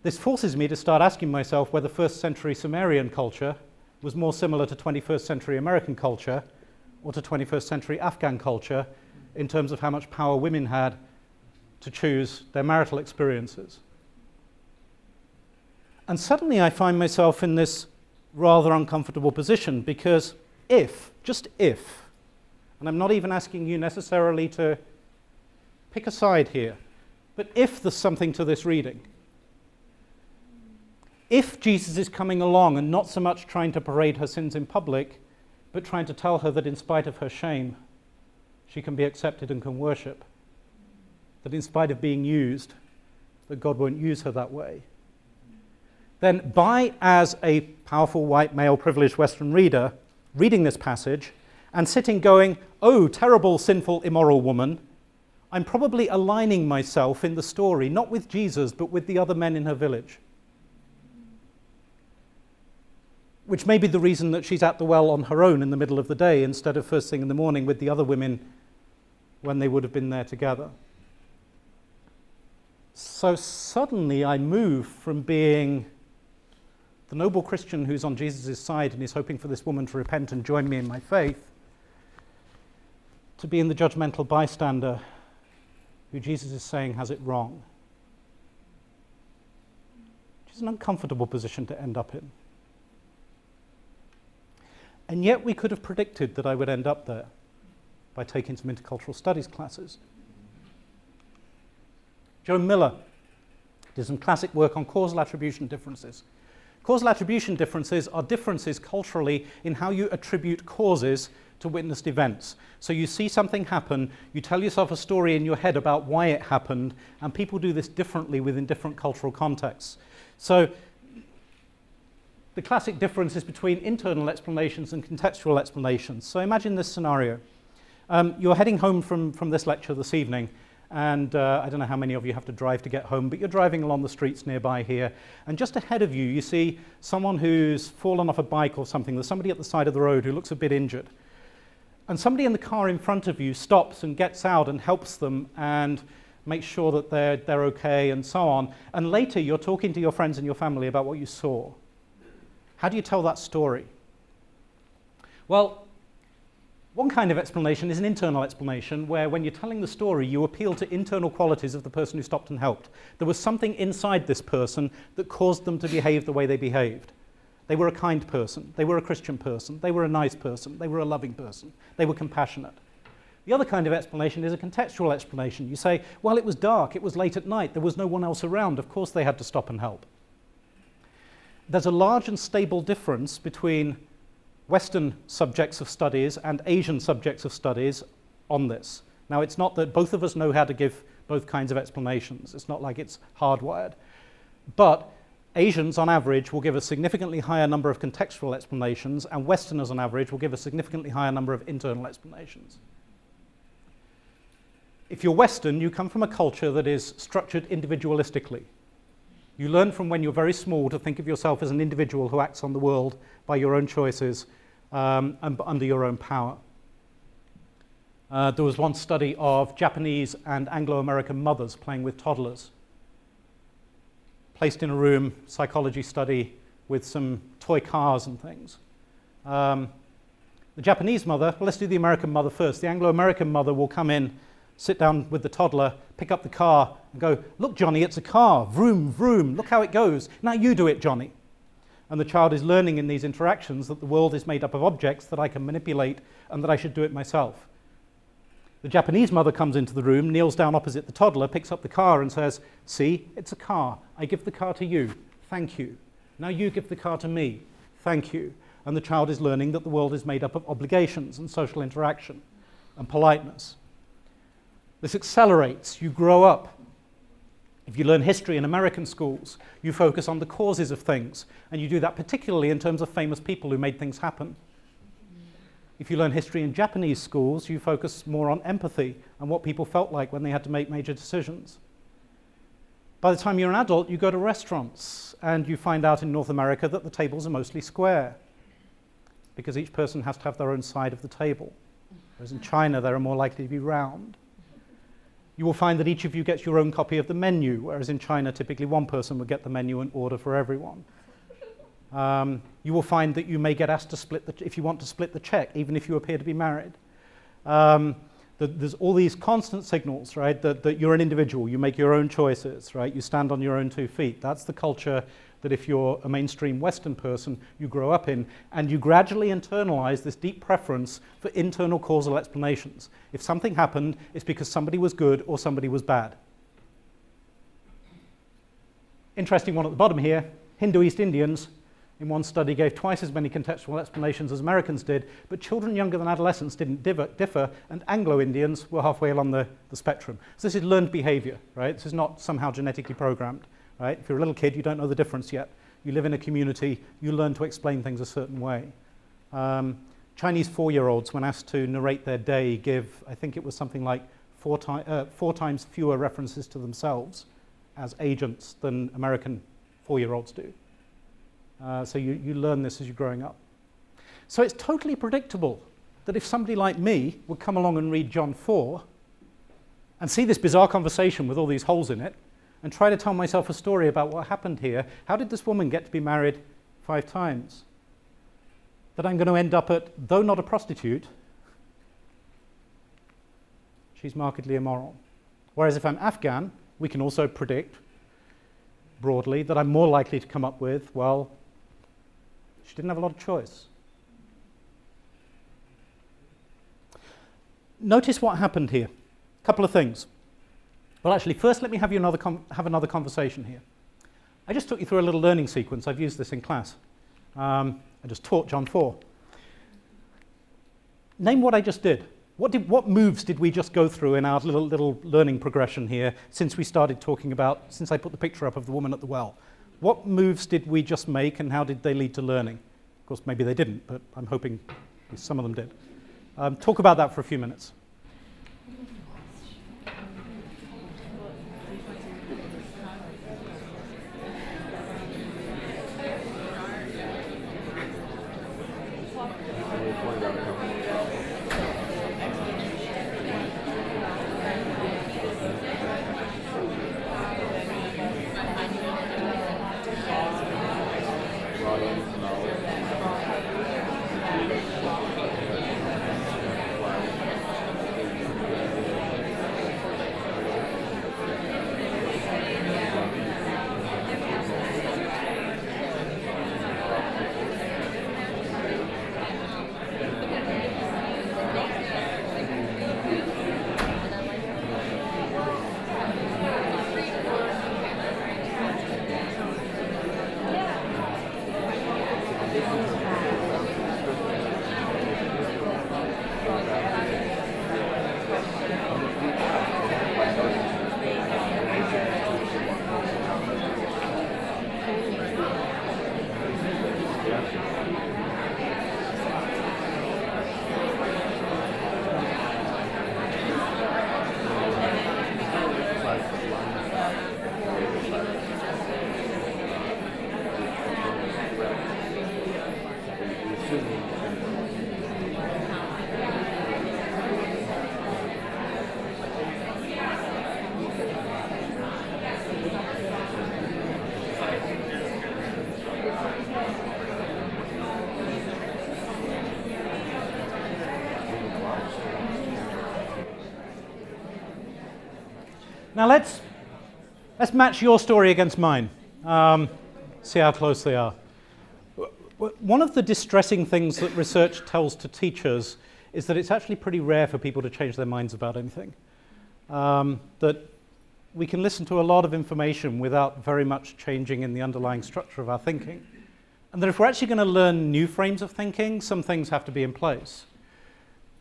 This forces me to start asking myself whether first century Sumerian culture was more similar to 21st century American culture or to 21st century Afghan culture in terms of how much power women had to choose their marital experiences. And suddenly I find myself in this rather uncomfortable position because just if, and I'm not even asking you necessarily to pick a side here, but if there's something to this reading, if Jesus is coming along and not so much trying to parade her sins in public, but trying to tell her that in spite of her shame, she can be accepted and can worship, that in spite of being used, that God won't use her that way, then as a powerful white male privileged Western reader, reading this passage and sitting going, oh, terrible, sinful, immoral woman, I'm probably aligning myself in the story, not with Jesus, but with the other men in her village. Which may be the reason that she's at the well on her own in the middle of the day instead of first thing in the morning with the other women when they would have been there together. So suddenly I move from being the noble Christian who's on Jesus' side and is hoping for this woman to repent and join me in my faith, to being the judgmental bystander who Jesus is saying has it wrong. Which is an uncomfortable position to end up in. And yet we could have predicted that I would end up there by taking some intercultural studies classes. Joan Miller did some classic work on causal attribution differences. Causal attribution differences are differences culturally in how you attribute causes to witnessed events. So you see something happen, you tell yourself a story in your head about why it happened, and people do this differently within different cultural contexts. So the classic difference is between internal explanations and contextual explanations. So imagine this scenario. You're heading home from this lecture this evening, and I don't know how many of you have to drive to get home, but you're driving along the streets nearby here, and just ahead of you, you see someone who's fallen off a bike or something. There's somebody at the side of the road who looks a bit injured. And somebody in the car in front of you stops and gets out and helps them and makes sure that they're okay and so on. And later, you're talking to your friends and your family about what you saw. How do you tell that story? Well, one kind of explanation is an internal explanation where when you're telling the story, you appeal to internal qualities of the person who stopped and helped. There was something inside this person that caused them to behave the way they behaved. They were a kind person. They were a Christian person. They were a nice person. They were a loving person. They were compassionate. The other kind of explanation is a contextual explanation. You say, well, it was dark. It was late at night. There was no one else around. Of course they had to stop and help. There's a large and stable difference between Western subjects of studies and Asian subjects of studies on this. Now, it's not that both of us know how to give both kinds of explanations. It's not like it's hardwired. But Asians, on average, will give a significantly higher number of contextual explanations, and Westerners, on average, will give a significantly higher number of internal explanations. If you're Western, you come from a culture that is structured individualistically. You learn from when you're very small to think of yourself as an individual who acts on the world by your own choices and under your own power. There was one study of Japanese and Anglo-American mothers playing with toddlers. Placed in a room, psychology study with some toy cars and things. The Japanese mother, well, let's do the American mother first. The Anglo-American mother will come in, sit down with the toddler, pick up the car, and go, look, Johnny, it's a car. Vroom, vroom. Look how it goes. Now you do it, Johnny. And the child is learning in these interactions that the world is made up of objects that I can manipulate and that I should do it myself. The Japanese mother comes into the room, kneels down opposite the toddler, picks up the car and says, see, it's a car. I give the car to you. Thank you. Now you give the car to me. Thank you. And the child is learning that the world is made up of obligations and social interaction. and politeness. This accelerates. You grow up. If you learn history in American schools, you focus on the causes of things, and you do that particularly in terms of famous people who made things happen. If you learn history in Japanese schools, you focus more on empathy and what people felt like when they had to make major decisions. By the time you're an adult, you go to restaurants, and you find out in North America that the tables are mostly square, because each person has to have their own side of the table. Whereas in China, they're more likely to be round. You will find that each of you gets your own copy of the menu, whereas in China, typically one person would get the menu and order for everyone. You will find that you may get asked to if you want to split the check, even if you appear to be married. There's all these constant signals, right, that you're an individual, you make your own choices, right, you stand on your own 2 feet. That's the culture that if you're a mainstream Western person, you grow up in, and you gradually internalize this deep preference for internal causal explanations. If something happened, it's because somebody was good or somebody was bad. Interesting one at the bottom here, Hindu East Indians, in one study, gave twice as many contextual explanations as Americans did, but children younger than adolescents didn't differ, and Anglo-Indians were halfway along the spectrum. So this is learned behavior, right? This is not somehow genetically programmed. Right? If you're a little kid, you don't know the difference yet. You live in a community, you learn to explain things a certain way. Chinese 4-year-olds, when asked to narrate their day, give, I think it was something like 4 times fewer references to themselves as agents than American 4-year-olds do. So you learn this as you're growing up. So it's totally predictable that if somebody like me would come along and read John 4 and see this bizarre conversation with all these holes in it, and try to tell myself a story about what happened here. How did this woman get to be married 5 times? That I'm going to end up at, though not a prostitute, she's markedly immoral. Whereas if I'm Afghan, we can also predict broadly that I'm more likely to come up with, well, she didn't have a lot of choice. Notice what happened here. A couple of things. Well, actually, first let me have you have another conversation here. I just took you through a little learning sequence. I've used this in class. I just taught John 4. Name what I just did. What moves did we just go through in our little learning progression here since we started talking about, since I put the picture up of the woman at the well? What moves did we just make, and how did they lead to learning? Of course, maybe they didn't, but I'm hoping some of them did. Talk about that for a few minutes. Now let's match your story against mine. See how close they are. One of the distressing things that research tells to teachers is that it's actually pretty rare for people to change their minds about anything. That we can listen to a lot of information without very much changing in the underlying structure of our thinking. And that if we're actually going to learn new frames of thinking, some things have to be in place.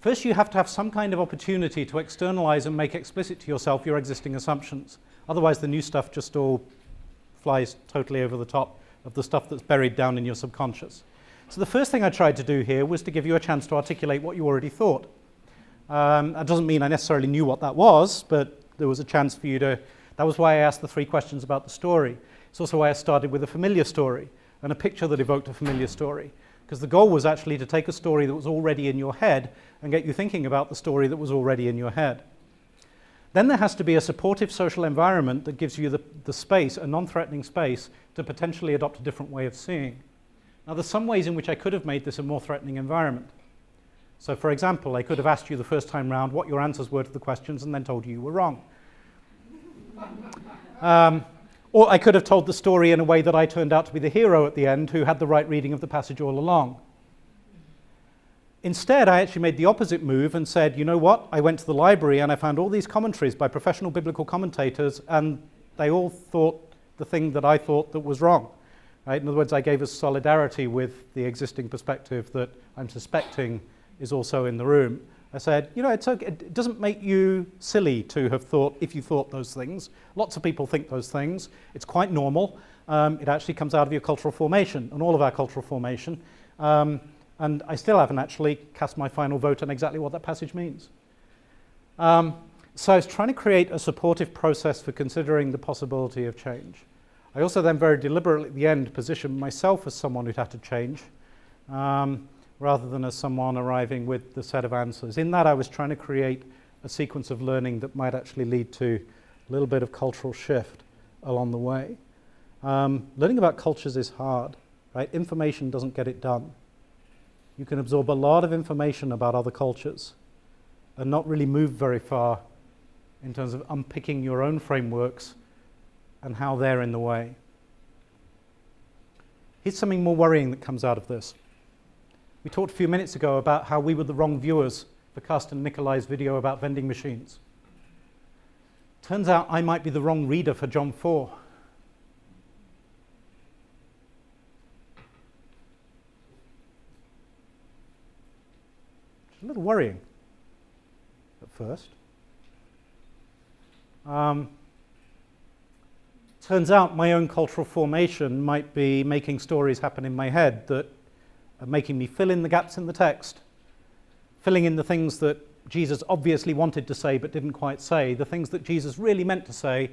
First, you have to have some kind of opportunity to externalize and make explicit to yourself your existing assumptions. Otherwise, the new stuff just all flies totally over the top of the stuff that's buried down in your subconscious. So the first thing I tried to do here was to give you a chance to articulate what you already thought. That doesn't mean I necessarily knew what that was, but there was a chance for you to... That was why I asked the 3 questions about the story. It's also why I started with a familiar story and a picture that evoked a familiar story. Because the goal was actually to take a story that was already in your head and get you thinking about the story that was already in your head. Then there has to be a supportive social environment that gives you the space, a non-threatening space, to potentially adopt a different way of seeing. Now, there's some ways in which I could have made this a more threatening environment. So, for example, I could have asked you the first time round what your answers were to the questions and then told you were wrong. Or I could have told the story in a way that I turned out to be the hero at the end who had the right reading of the passage all along. Instead, I actually made the opposite move and said, you know what, I went to the library and I found all these commentaries by professional biblical commentators and they all thought the thing that I thought that was wrong. Right? In other words, I gave us solidarity with the existing perspective that I'm suspecting is also in the room. I said, you know, it's okay. It doesn't make you silly to have thought, if you thought those things. Lots of people think those things. It's quite normal. It actually comes out of your cultural formation and all of our cultural formation. And I still haven't actually cast my final vote on exactly what that passage means. So I was trying to create a supportive process for considering the possibility of change. I also then very deliberately at the end positioned myself as someone who'd have to change. Rather than as someone arriving with the set of answers. In that, I was trying to create a sequence of learning that might actually lead to a little bit of cultural shift along the way. Learning about cultures is hard, right? Information doesn't get it done. You can absorb a lot of information about other cultures and not really move very far in terms of unpicking your own frameworks and how they're in the way. Here's something more worrying that comes out of this. We talked a few minutes ago about how we were the wrong viewers for Carsten Nicolai's video about vending machines. Turns out I might be the wrong reader for John 4. It's a little worrying at first. Turns out my own cultural formation might be making stories happen in my head that are making me fill in the gaps in the text, filling in the things that Jesus obviously wanted to say but didn't quite say, the things that Jesus really meant to say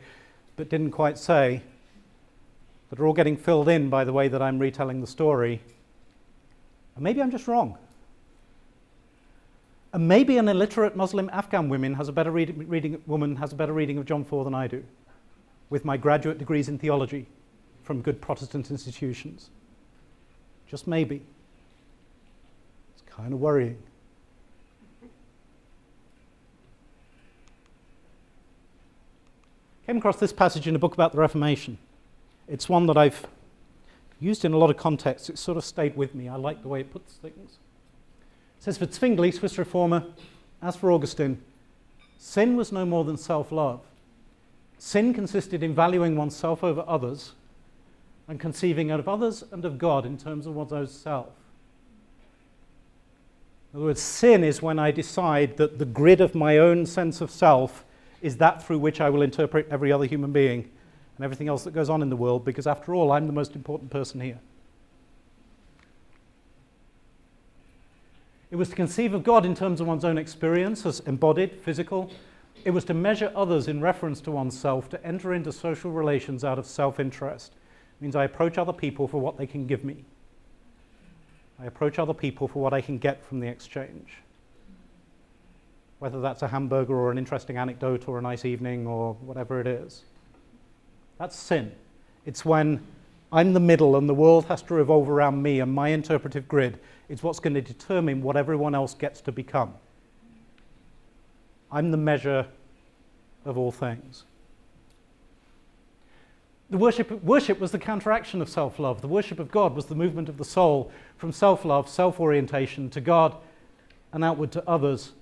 but didn't quite say, that are all getting filled in by the way that I'm retelling the story. And maybe I'm just wrong. And maybe an illiterate Muslim Afghan woman has a better reading of John 4 than I do, with my graduate degrees in theology from good Protestant institutions. Just maybe. Kind of worrying. Came across this passage in a book about the Reformation. It's one that I've used in a lot of contexts. It sort of stayed with me. I like the way it puts things. It says, for Zwingli, Swiss reformer, as for Augustine, sin was no more than self-love. Sin consisted in valuing oneself over others and conceiving of others and of God in terms of one's own self. In other words, sin is when I decide that the grid of my own sense of self is that through which I will interpret every other human being and everything else that goes on in the world, because after all, I'm the most important person here. It was to conceive of God in terms of one's own experience as embodied, physical. It was to measure others in reference to oneself, to enter into social relations out of self-interest. It means I approach other people for what they can give me. I approach other people for what I can get from the exchange. Whether that's a hamburger or an interesting anecdote or a nice evening or whatever it is. That's sin. It's when I'm the middle and the world has to revolve around me and my interpretive grid is what's going to determine what everyone else gets to become. I'm the measure of all things. The worship was the counteraction of self-love. The worship of God was the movement of the soul from self-love, self-orientation to God and outward to others,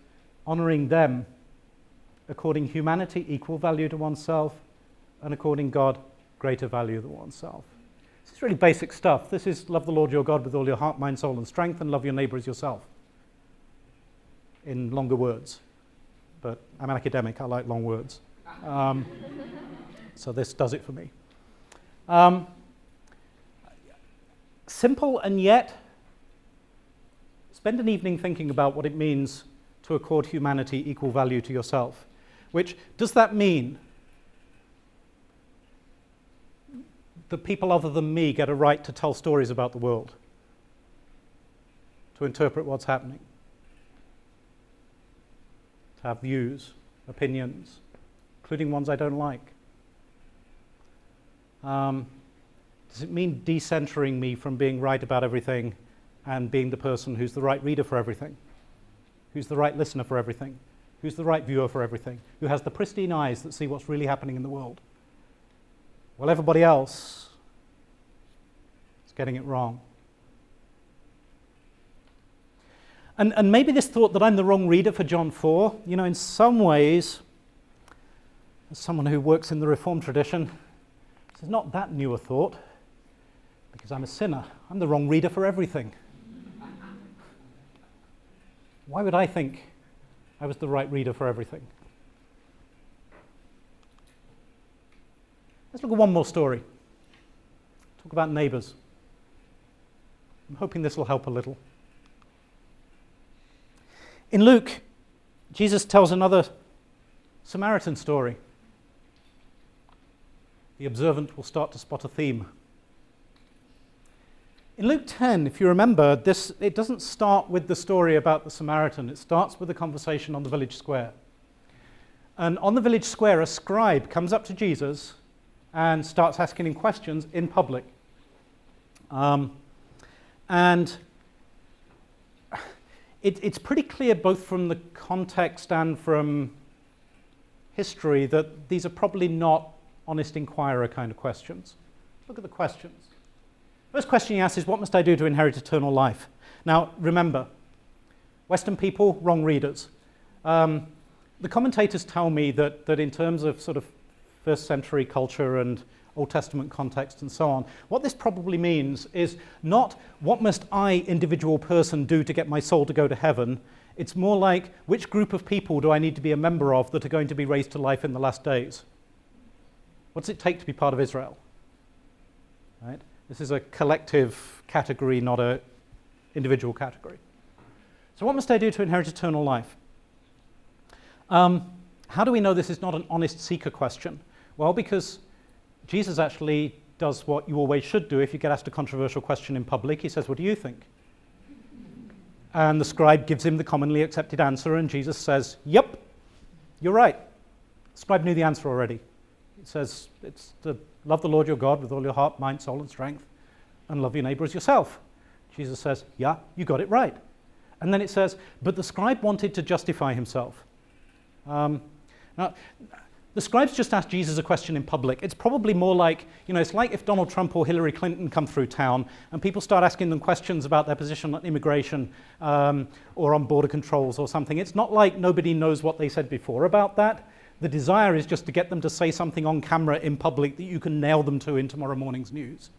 honoring them according humanity, equal value to oneself, and according God, greater value than oneself. This is really basic stuff. This is love the Lord your God with all your heart, mind, soul, and strength, and love your neighbor as yourself. in longer words. But I'm an academic, I like long words. So this does it for me. Simple, and yet spend an evening thinking about what it means to accord humanity equal value to yourself. Which, does that mean that people other than me get a right to tell stories about the world? To interpret what's happening? To have views, opinions, including ones I don't like? Does it mean decentering me from being right about everything and being the person who's the right reader for everything? Who's the right listener for everything? Who's the right viewer for everything? Who has the pristine eyes that see what's really happening in the world? Well, everybody else is getting it wrong. And maybe this thought that I'm the wrong reader for John 4, in some ways, as someone who works in the Reformed tradition, this is not that new a thought, because I'm a sinner. I'm the wrong reader for everything. Why would I think I was the right reader for everything? Let's look at one more story. Talk about neighbors. I'm hoping this will help a little. In Luke, Jesus tells another Samaritan story. The observant will start to spot a theme. In Luke 10, if you remember, it doesn't start with the story about the Samaritan. It starts with a conversation on the village square. And on the village square, a scribe comes up to Jesus and starts asking him questions in public. And it's pretty clear both from the context and from history that these are probably not honest inquirer kind of questions. Look at the questions. First question he asks is, what must I do to inherit eternal life? Now, remember, Western people, wrong readers. The commentators tell me that in terms of sort of first century culture and Old Testament context and so on, what this probably means is not what must I, individual person, do to get my soul to go to heaven. It's more like, which group of people do I need to be a member of that are going to be raised to life in the last days? What does it take to be part of Israel? Right? This is a collective category, not an individual category. So what must I do to inherit eternal life? How do we know this is not an honest seeker question? Well, because Jesus actually does what you always should do if you get asked a controversial question in public. He says, what do you think? And the scribe gives him the commonly accepted answer, and Jesus says, yep, you're right. The scribe knew the answer already. It says, it's to love the Lord your God with all your heart, mind, soul, and strength, and love your neighbor as yourself. Jesus says, yeah, you got it right. And then it says, but the scribe wanted to justify himself. Now, the scribes just asked Jesus a question in public. It's probably more like, it's like if Donald Trump or Hillary Clinton come through town and people start asking them questions about their position on immigration or on border controls or something. It's not like nobody knows what they said before about that. The desire is just to get them to say something on camera in public that you can nail them to in tomorrow morning's news.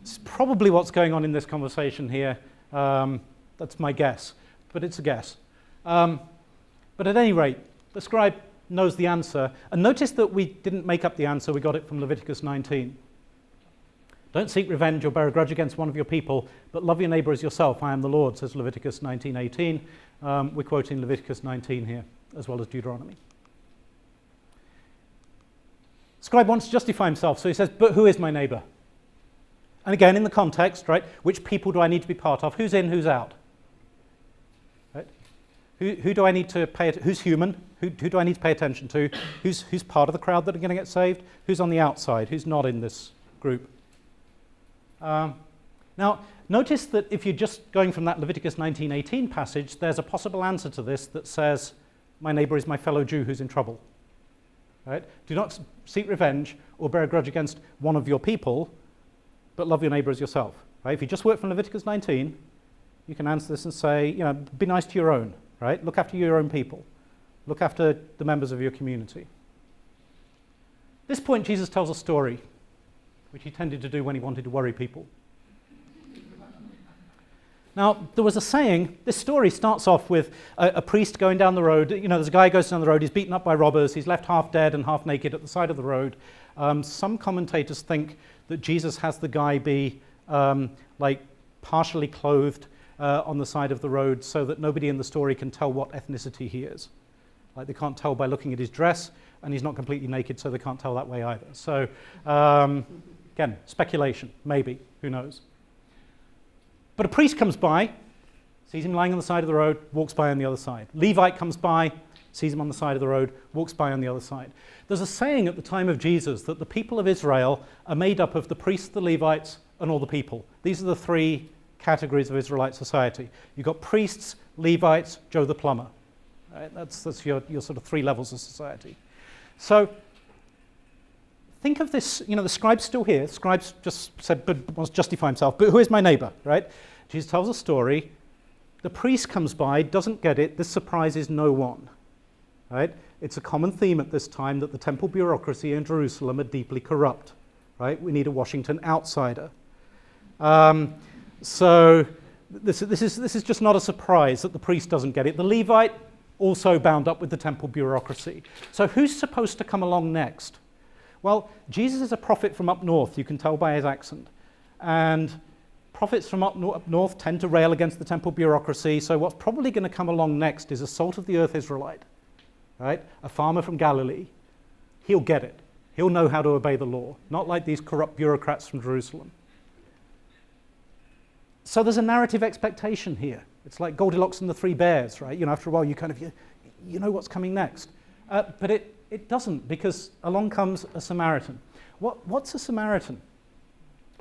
It's probably what's going on in this conversation here. That's my guess, but it's a guess. But at any rate, the scribe knows the answer. And notice that we didn't make up the answer, we got it from Leviticus 19. Don't seek revenge or bear a grudge against one of your people, but love your neighbor as yourself. I am the Lord, says Leviticus 19:18. We're quoting Leviticus 19 here, as well as Deuteronomy. Scribe wants to justify himself, so he says, but who is my neighbor? And again, in the context, right, which people do I need to be part of? Who's in, who's out? Right? Who do I need to pay? Who's human? Who do I need to pay attention to? Who's part of the crowd that are going to get saved? Who's on the outside? Who's not in this group? Now, notice that if you're just going from that Leviticus 19:18 passage, there's a possible answer to this that says, my neighbor is my fellow Jew who's in trouble. Right? Do not seek revenge or bear a grudge against one of your people, but love your neighbor as yourself. Right? If you just work from Leviticus 19, you can answer this and say, be nice to your own. Right? Look after your own people. Look after the members of your community. At this point, Jesus tells a story, which he tended to do when he wanted to worry people. Now, there was a saying, this story starts off with a priest going down the road. You know, there's a guy who goes down the road, he's beaten up by robbers, he's left half dead and half naked at the side of the road. Some commentators think that Jesus has the guy be like partially clothed on the side of the road so that nobody in the story can tell what ethnicity he is. Like they can't tell by looking at his dress, and he's not completely naked, so they can't tell that way either. So, again, speculation, maybe, who knows. But a priest comes by, sees him lying on the side of the road, walks by on the other side. Levite comes by, sees him on the side of the road, walks by on the other side. There's a saying at the time of Jesus that the people of Israel are made up of the priests, the Levites, and all the people. These are the three categories of Israelite society. You've got priests, Levites, Joe the plumber. Right? That's your sort of three levels of society. So think of this, you know, the scribe's still here. Scribe's just said, but wants to justify himself. But who is my neighbor, right? Jesus tells a story. The priest comes by, doesn't get it. This surprises no one, right? It's a common theme at this time that the temple bureaucracy in Jerusalem are deeply corrupt, right? We need a Washington outsider. So this is just not a surprise that the priest doesn't get it. The Levite also bound up with the temple bureaucracy. So who's supposed to come along next? Well, Jesus is a prophet from up north, you can tell by his accent. And prophets from up north tend to rail against the temple bureaucracy, so what's probably going to come along next is a salt-of-the-earth Israelite, right? A farmer from Galilee. He'll get it. He'll know how to obey the law, not like these corrupt bureaucrats from Jerusalem. So there's a narrative expectation here. It's like Goldilocks and the Three Bears, right? You know, after a while you kind of, you know what's coming next. But it doesn't, because along comes a Samaritan. What's a Samaritan?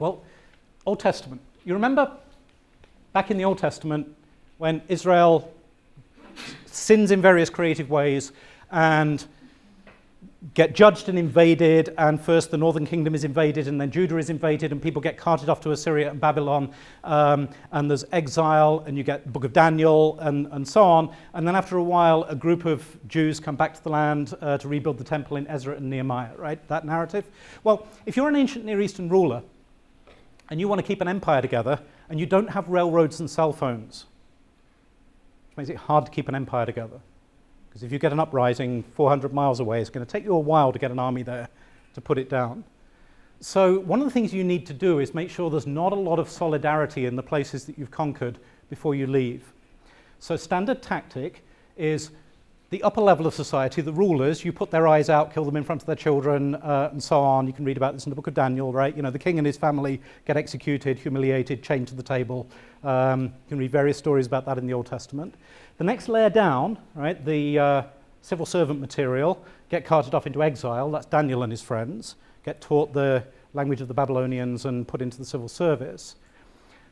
Well, Old Testament. You remember back in the Old Testament when Israel sins in various creative ways and get judged and invaded, and first the northern kingdom is invaded and then Judah is invaded and people get carted off to Assyria and Babylon, and there's exile and you get the book of Daniel and so on, and then after a while a group of Jews come back to the land to rebuild the temple in Ezra and Nehemiah, right? That narrative. Well, if you're an ancient Near Eastern ruler and you want to keep an empire together and you don't have railroads and cell phones, which makes it hard to keep an empire together. Because if you get an uprising 400 miles away, it's going to take you a while to get an army there to put it down. So one of the things you need to do is make sure there's not a lot of solidarity in the places that you've conquered before you leave. So standard tactic is the upper level of society, the rulers, you put their eyes out, kill them in front of their children, and so on. You can read about this in the book of Daniel, right? You know, the king and his family get executed, humiliated, chained to the table. You can read various stories about that in the Old Testament. The next layer down, right, the civil servant material, get carted off into exile. That's Daniel and his friends. Get taught the language of the Babylonians and put into the civil service.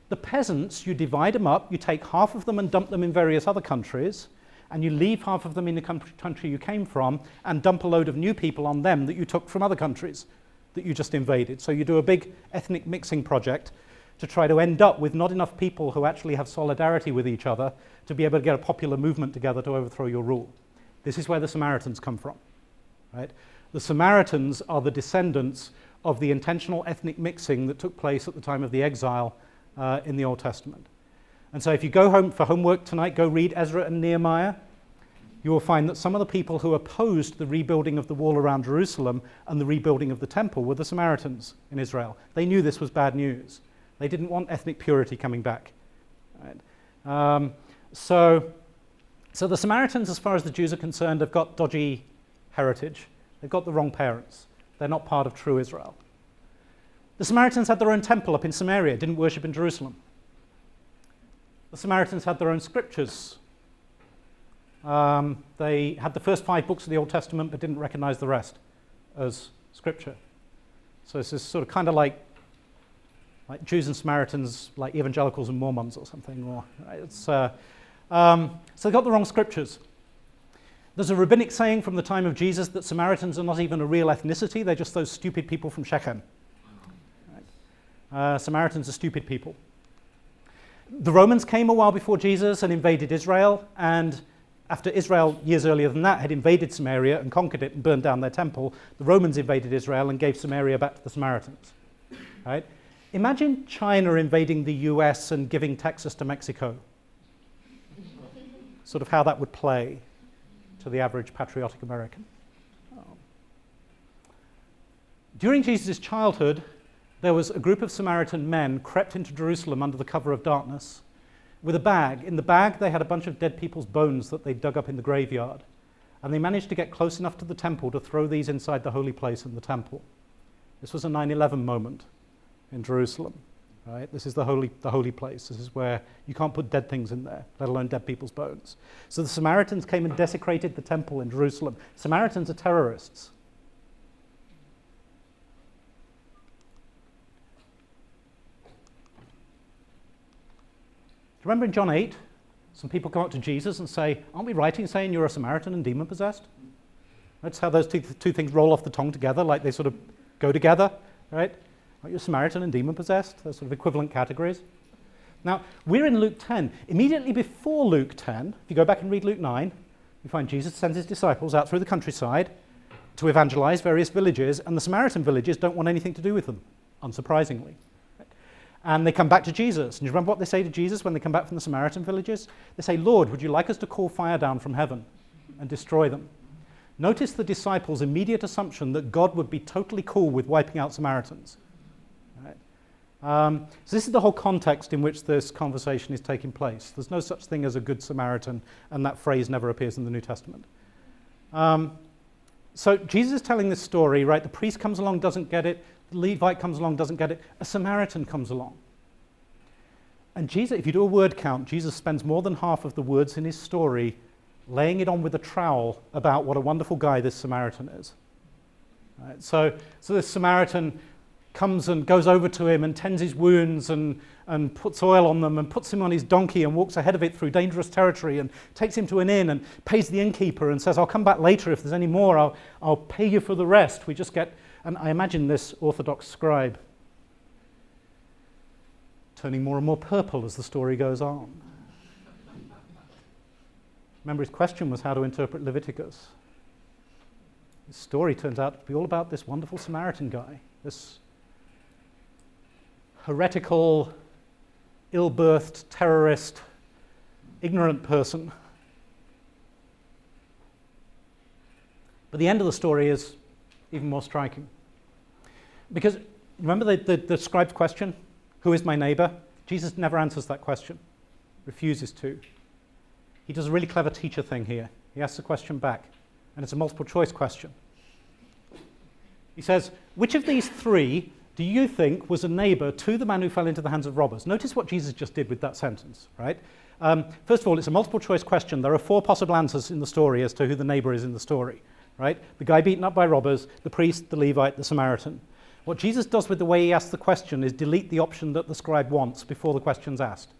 The peasants, you divide them up. You take half of them and dump them in various other countries, and you leave half of them in the country you came from and dump a load of new people on them that you took from other countries that you just invaded. So you do a big ethnic mixing project to try to end up with not enough people who actually have solidarity with each other to be able to get a popular movement together to overthrow your rule. This is where the Samaritans come from, right? The Samaritans are the descendants of the intentional ethnic mixing that took place at the time of the exile in the Old Testament. And so if you go home for homework tonight, go read Ezra and Nehemiah. You will find that some of the people who opposed the rebuilding of the wall around Jerusalem and the rebuilding of the temple were the Samaritans in Israel. They knew this was bad news. They didn't want ethnic purity coming back. Right? So the Samaritans, as far as the Jews are concerned, have got dodgy heritage. They've got the wrong parents. They're not part of true Israel. The Samaritans had their own temple up in Samaria, didn't worship in Jerusalem. The Samaritans had their own scriptures. They had the first 5 books of the Old Testament but didn't recognize the rest as scripture. So this is sort of kind of like Jews and Samaritans, like evangelicals and Mormons or something. Or, right? So they got the wrong scriptures. There's a rabbinic saying from the time of Jesus that Samaritans are not even a real ethnicity, they're just those stupid people from Shechem. Right? Samaritans are stupid people. The Romans came a while before Jesus and invaded Israel, and after Israel, years earlier than that, had invaded Samaria and conquered it and burned down their temple, the Romans invaded Israel and gave Samaria back to the Samaritans. Right? Imagine China invading the US and giving Texas to Mexico. Sort of how that would play to the average patriotic American. During Jesus' childhood, there was a group of Samaritan men crept into Jerusalem under the cover of darkness with a bag. In the bag, they had a bunch of dead people's bones that they dug up in the graveyard. And they managed to get close enough to the temple to throw these inside the holy place in the temple. This was a 9/11 moment in Jerusalem. Right? This is the holy place. This is where you can't put dead things in there, let alone dead people's bones. So the Samaritans came and desecrated the temple in Jerusalem. Samaritans are terrorists. Remember in John 8, some people come up to Jesus and say, aren't we right in saying you're a Samaritan and demon-possessed? That's how those two things roll off the tongue together, like they sort of go together, right? Aren't you a Samaritan and demon-possessed? They're sort of equivalent categories. Now, we're in Luke 10. Immediately before Luke 10, if you go back and read Luke 9, you find Jesus sends his disciples out through the countryside to evangelize various villages, and the Samaritan villages don't want anything to do with them, unsurprisingly. And they come back to Jesus. And you remember what they say to Jesus when they come back from the Samaritan villages? They say, Lord, would you like us to call fire down from heaven and destroy them? Notice the disciples' immediate assumption that God would be totally cool with wiping out Samaritans. Right? So this is the whole context in which this conversation is taking place. There's no such thing as a good Samaritan, and that phrase never appears in the New Testament. So Jesus is telling this story, right? The priest comes along, doesn't get it. The Levite comes along, doesn't get it. A Samaritan comes along. And Jesus, if you do a word count, Jesus spends more than half of the words in his story laying it on with a trowel about what a wonderful guy this Samaritan is. Right? So this Samaritan comes and goes over to him and tends his wounds and puts oil on them and puts him on his donkey and walks ahead of it through dangerous territory and takes him to an inn and pays the innkeeper and says, I'll come back later if there's any more, I'll pay you for the rest. We just get... And I imagine this Orthodox scribe turning more and more purple as the story goes on. Remember, his question was how to interpret Leviticus. His story turns out to be all about this wonderful Samaritan guy, this heretical, ill-birthed, terrorist, ignorant person. But the end of the story is even more striking. Because remember the scribe's question, who is my neighbor? Jesus never answers that question, refuses to. He does a really clever teacher thing here. He asks the question back, and it's a multiple choice question. He says, which of these three do you think was a neighbor to the man who fell into the hands of robbers? Notice what Jesus just did with that sentence, right? First of all, it's a multiple choice question. There are 4 possible answers in the story as to who the neighbor is in the story. Right? The guy beaten up by robbers, the priest, the Levite, the Samaritan. What Jesus does with the way he asks the question is delete the option that the scribe wants before the question's asked.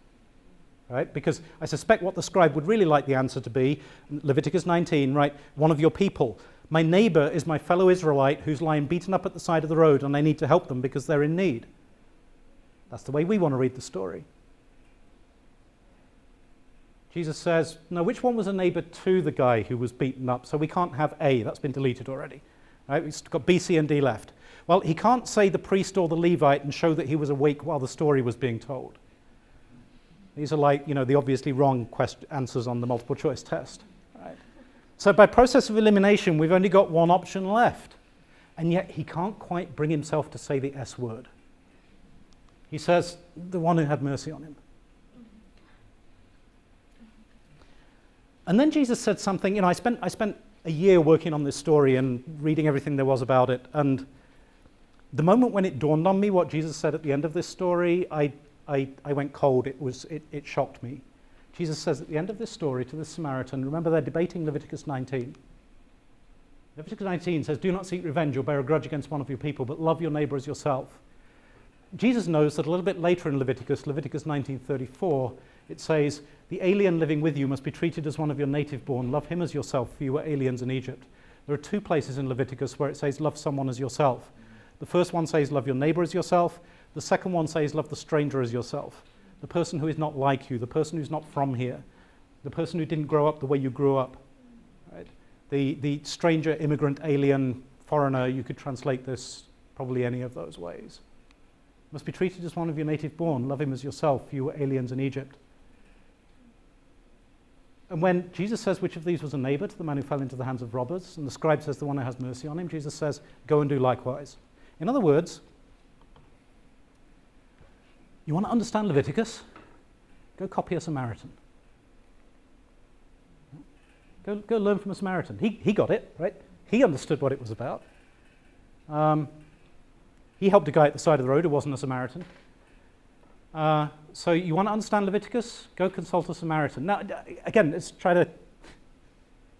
Right? Because I suspect what the scribe would really like the answer to be, Leviticus 19, right? One of your people. My neighbor is my fellow Israelite who's lying beaten up at the side of the road and I need to help them because they're in need. That's the way we want to read the story. Jesus says, no, which one was a neighbor to the guy who was beaten up? So we can't have A, that's been deleted already. Right? We've got B, C, and D left. Well, he can't say the priest or the Levite and show that he was awake while the story was being told. These are like, the obviously wrong answers on the multiple choice test. Right? So by process of elimination, we've only got one option left. And yet he can't quite bring himself to say the S word. He says, the one who had mercy on him. And then Jesus said something, I spent a year working on this story and reading everything there was about it. And the moment when it dawned on me what Jesus said at the end of this story, I went cold. It shocked me. Jesus says at the end of this story to the Samaritan, remember they're debating Leviticus 19. Leviticus 19 says, do not seek revenge or bear a grudge against one of your people, but love your neighbor as yourself. Jesus knows that a little bit later in Leviticus 19:34, it says, the alien living with you must be treated as one of your native born. Love him as yourself, for you were aliens in Egypt. There are 2 places in Leviticus where it says love someone as yourself. The first one says love your neighbor as yourself. The second one says love the stranger as yourself. The person who is not like you, the person who's not from here, the person who didn't grow up the way you grew up. Right? The stranger, immigrant, alien, foreigner, you could translate this probably any of those ways. must be treated as one of your native born. Love him as yourself. You were aliens in Egypt. And when Jesus says which of these was a neighbor to the man who fell into the hands of robbers, and the scribe says the one who has mercy on him, Jesus says, go and do likewise. In other words, you want to understand Leviticus? Go copy a Samaritan. Go learn from a Samaritan. He got it, right? He understood what it was about. He helped a guy at the side of the road who wasn't a Samaritan. So you want to understand Leviticus? Go consult a Samaritan. Now, again, let's try to,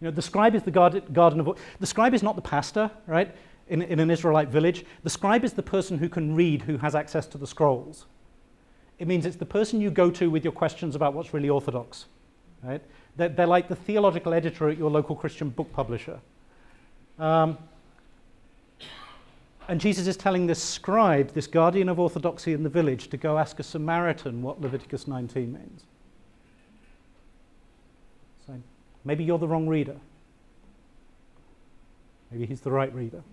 the scribe is the garden of... The scribe is not the pastor, right, in an Israelite village. The scribe is the person who can read, who has access to the scrolls. It means it's the person you go to with your questions about what's really orthodox, right? They're like the theological editor at your local Christian book publisher. And Jesus is telling this scribe, this guardian of orthodoxy in the village, to go ask a Samaritan what Leviticus 19 means. So maybe you're the wrong reader. Maybe he's the right reader.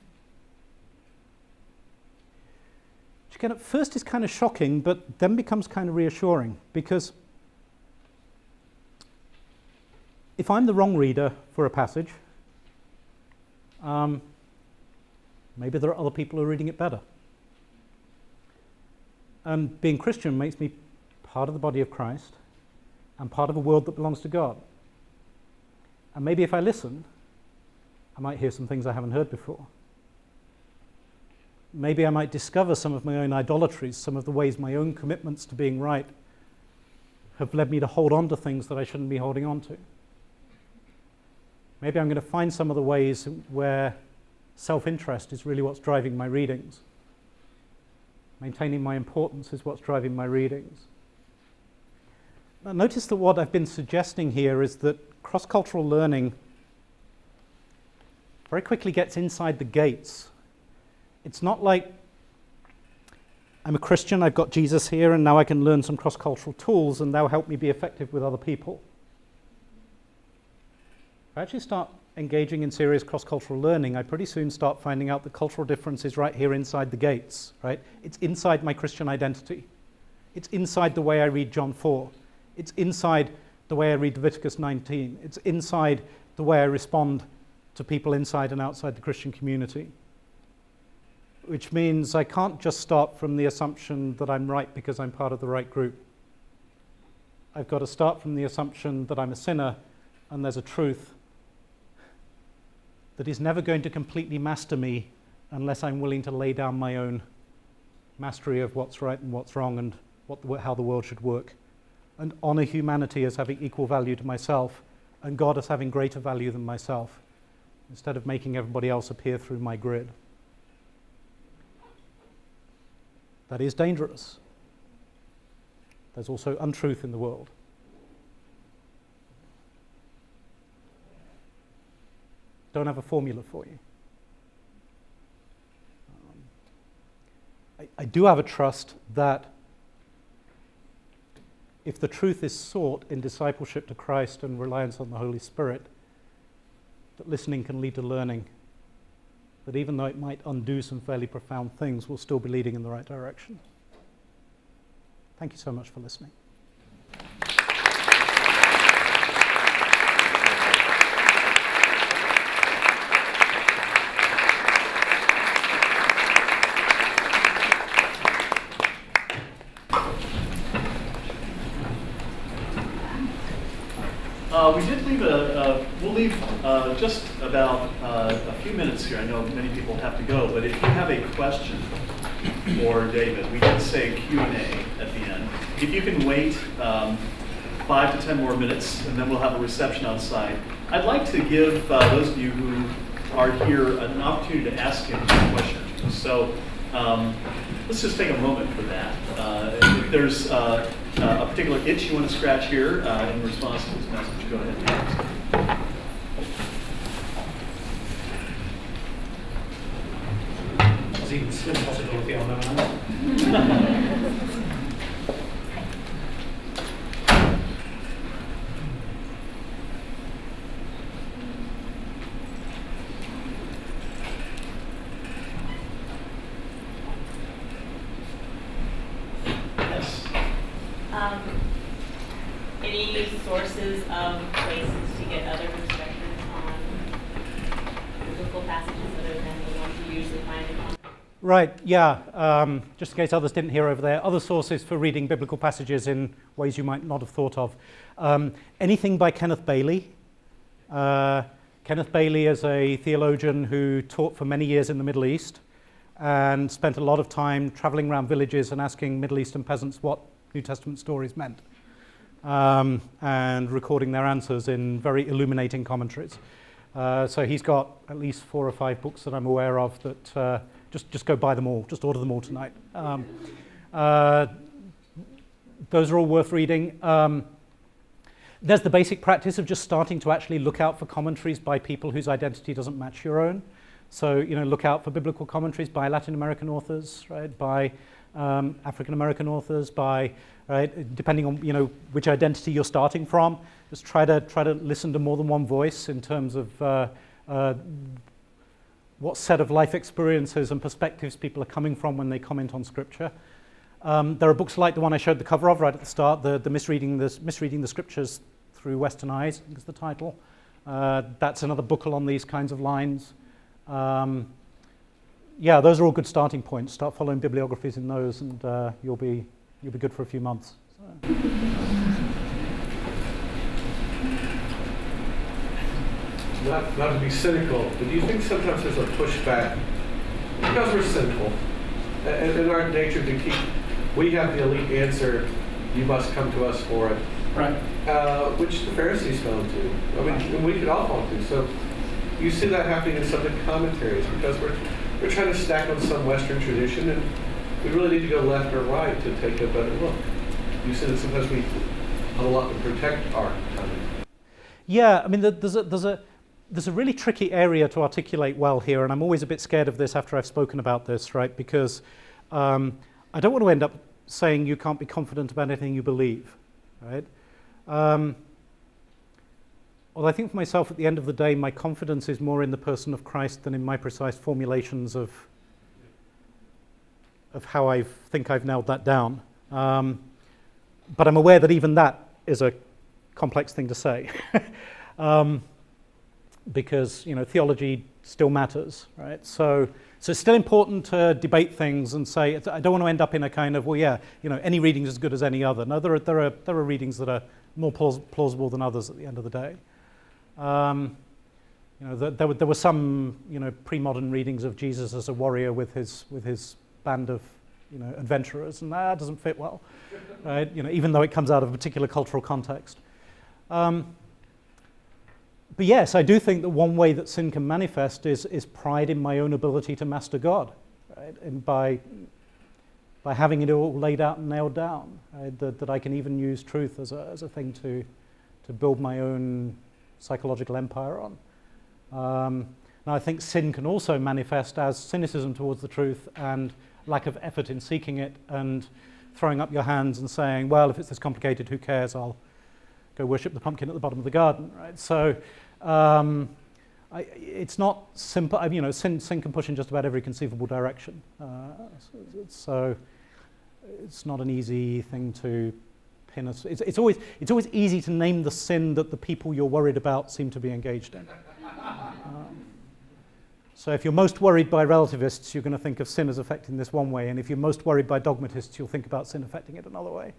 Which again, at first is kind of shocking, but then becomes kind of reassuring, because if I'm the wrong reader for a passage, maybe there are other people who are reading it better. And being Christian makes me part of the body of Christ and part of a world that belongs to God. And maybe if I listen, I might hear some things I haven't heard before. Maybe I might discover some of my own idolatries, some of the ways my own commitments to being right have led me to hold on to things that I shouldn't be holding on to. Maybe I'm going to find some of the ways where self-interest is really what's driving my readings. Maintaining my importance is what's driving my readings. Now, notice that what I've been suggesting here is that cross-cultural learning very quickly gets inside the gates. It's not like I'm a Christian, I've got Jesus here, and now I can learn some cross-cultural tools and they'll help me be effective with other people. If I actually start engaging in serious cross-cultural learning, I pretty soon start finding out the cultural difference is right here inside the gates, right? It's inside my Christian identity. It's inside the way I read John 4. It's inside the way I read Leviticus 19. It's inside the way I respond to people inside and outside the Christian community. Which means I can't just start from the assumption that I'm right because I'm part of the right group. I've got to start from the assumption that I'm a sinner and there's a truth that is never going to completely master me unless I'm willing to lay down my own mastery of what's right and what's wrong and how the world should work, and honor humanity as having equal value to myself and God as having greater value than myself, instead of making everybody else appear through my grid. That is dangerous. There's also untruth in the world. Don't have a formula for you. I do have a trust that if the truth is sought in discipleship to Christ and reliance on the Holy Spirit, that listening can lead to learning. That even though it might undo some fairly profound things, we'll still be leading in the right direction. Thank you so much for listening. We did leave we'll leave just about a few minutes here. I know many people have to go, but if you have a question for David, we did say Q&A at the end. If you can wait 5 to 10 more minutes, and then we'll have a reception outside. I'd like to give those of you who are here an opportunity to ask him a question. So let's just take a moment for that. If there's a particular itch you want to scratch here in response to this message, go ahead and ask. It's even still a possibility on that. any sources of places to get other perspectives on biblical passages other than the ones you usually find in context? Right, yeah. Just in case others didn't hear over there, other sources for reading biblical passages in ways you might not have thought of. Anything by Kenneth Bailey. Kenneth Bailey is a theologian who taught for many years in the Middle East and spent a lot of time traveling around villages and asking Middle Eastern peasants what New Testament stories meant, and recording their answers in very illuminating commentaries. So he's got at least 4 or 5 books that I'm aware of that just go buy them all, just order them all tonight. Those are all worth reading. There's the basic practice of just starting to actually look out for commentaries by people whose identity doesn't match your own. So, look out for biblical commentaries by Latin American authors, right? By African American authors, by, right? Depending on, which identity you're starting from. Just try to listen to more than one voice in terms of what set of life experiences and perspectives people are coming from when they comment on Scripture. There are books like the one I showed the cover of right at the start, the Misreading the Scriptures Through Western Eyes, I think is the title. That's another book along these kinds of lines. Yeah, those are all good starting points. Start following bibliographies in those, and you'll be good for a few months. So. Not to be cynical, but do you think sometimes there's a pushback because we're sinful and in our nature to keep? We have the elite answer. You must come to us for it. Right. Which the Pharisees fell into. I mean, and we could all fall into. So you see that happening in some of the commentaries because we're trying to stack on some Western tradition, and we really need to go left or right to take a better look. You see that sometimes we huddle up and protect our country. Yeah, I mean, there's a really tricky area to articulate well here, and I'm always a bit scared of this after I've spoken about this, right? Because I don't want to end up saying you can't be confident about anything you believe, right? Although I think for myself, at the end of the day, my confidence is more in the person of Christ than in my precise formulations of how I think I've nailed that down. But I'm aware that even that is a complex thing to say. Because theology still matters, right? So it's still important to debate things and say I don't want to end up in a kind of any reading is as good as any other. No, there are readings that are more plausible than others at the end of the day. There were some pre-modern readings of Jesus as a warrior with his band of adventurers, and that doesn't fit well, right? Even though it comes out of a particular cultural context. But yes, I do think that one way that sin can manifest is pride in my own ability to master God, right? And by having it all laid out and nailed down, right? That I can even use truth as a thing to build my own psychological empire on. Now I think sin can also manifest as cynicism towards the truth and lack of effort in seeking it and throwing up your hands and saying, well, if it's this complicated, who cares? I'll go worship the pumpkin at the bottom of the garden, right? So it's not simple. Sin can push in just about every conceivable direction. So it's not an easy thing to pin us. It's always easy to name the sin that the people you're worried about seem to be engaged in. So if you're most worried by relativists, you're going to think of sin as affecting this one way, and if you're most worried by dogmatists, you'll think about sin affecting it another way.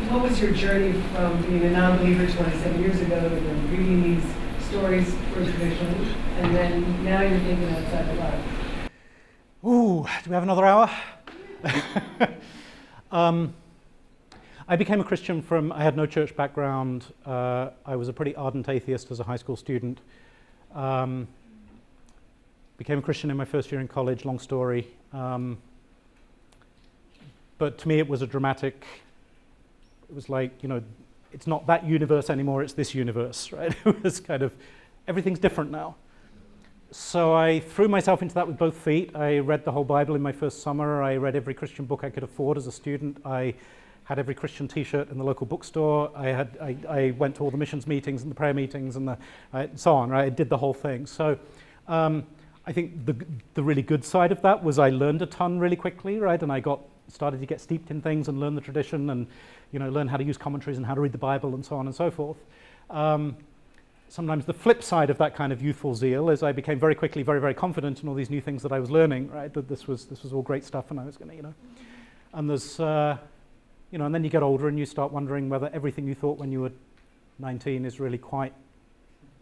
What was your journey from being a non-believer 27 years ago to reading these stories for tradition, and then now you're thinking outside the box? Ooh, do we have another hour? I became a Christian I had no church background. I was a pretty ardent atheist as a high school student. Became a Christian in my first year in college, long story. But to me it was a dramatic, it was like, it's not that universe anymore, it's this universe, right? It was kind of, everything's different now. So I threw myself into that with both feet. I read the whole Bible in my first summer. I read every Christian book I could afford as a student. I had every Christian t-shirt in the local bookstore. I went to all the missions meetings and the prayer meetings and so on, right? I did the whole thing. So I think the really good side of that was I learned a ton really quickly, right? And I started to get steeped in things and learn the tradition and, learn how to use commentaries and how to read the Bible and so on and so forth. Sometimes the flip side of that kind of youthful zeal is I became very quickly very, very confident in all these new things that I was learning, right? That this was all great stuff and I was going to, and there's, and then you get older and you start wondering whether everything you thought when you were 19 is really quite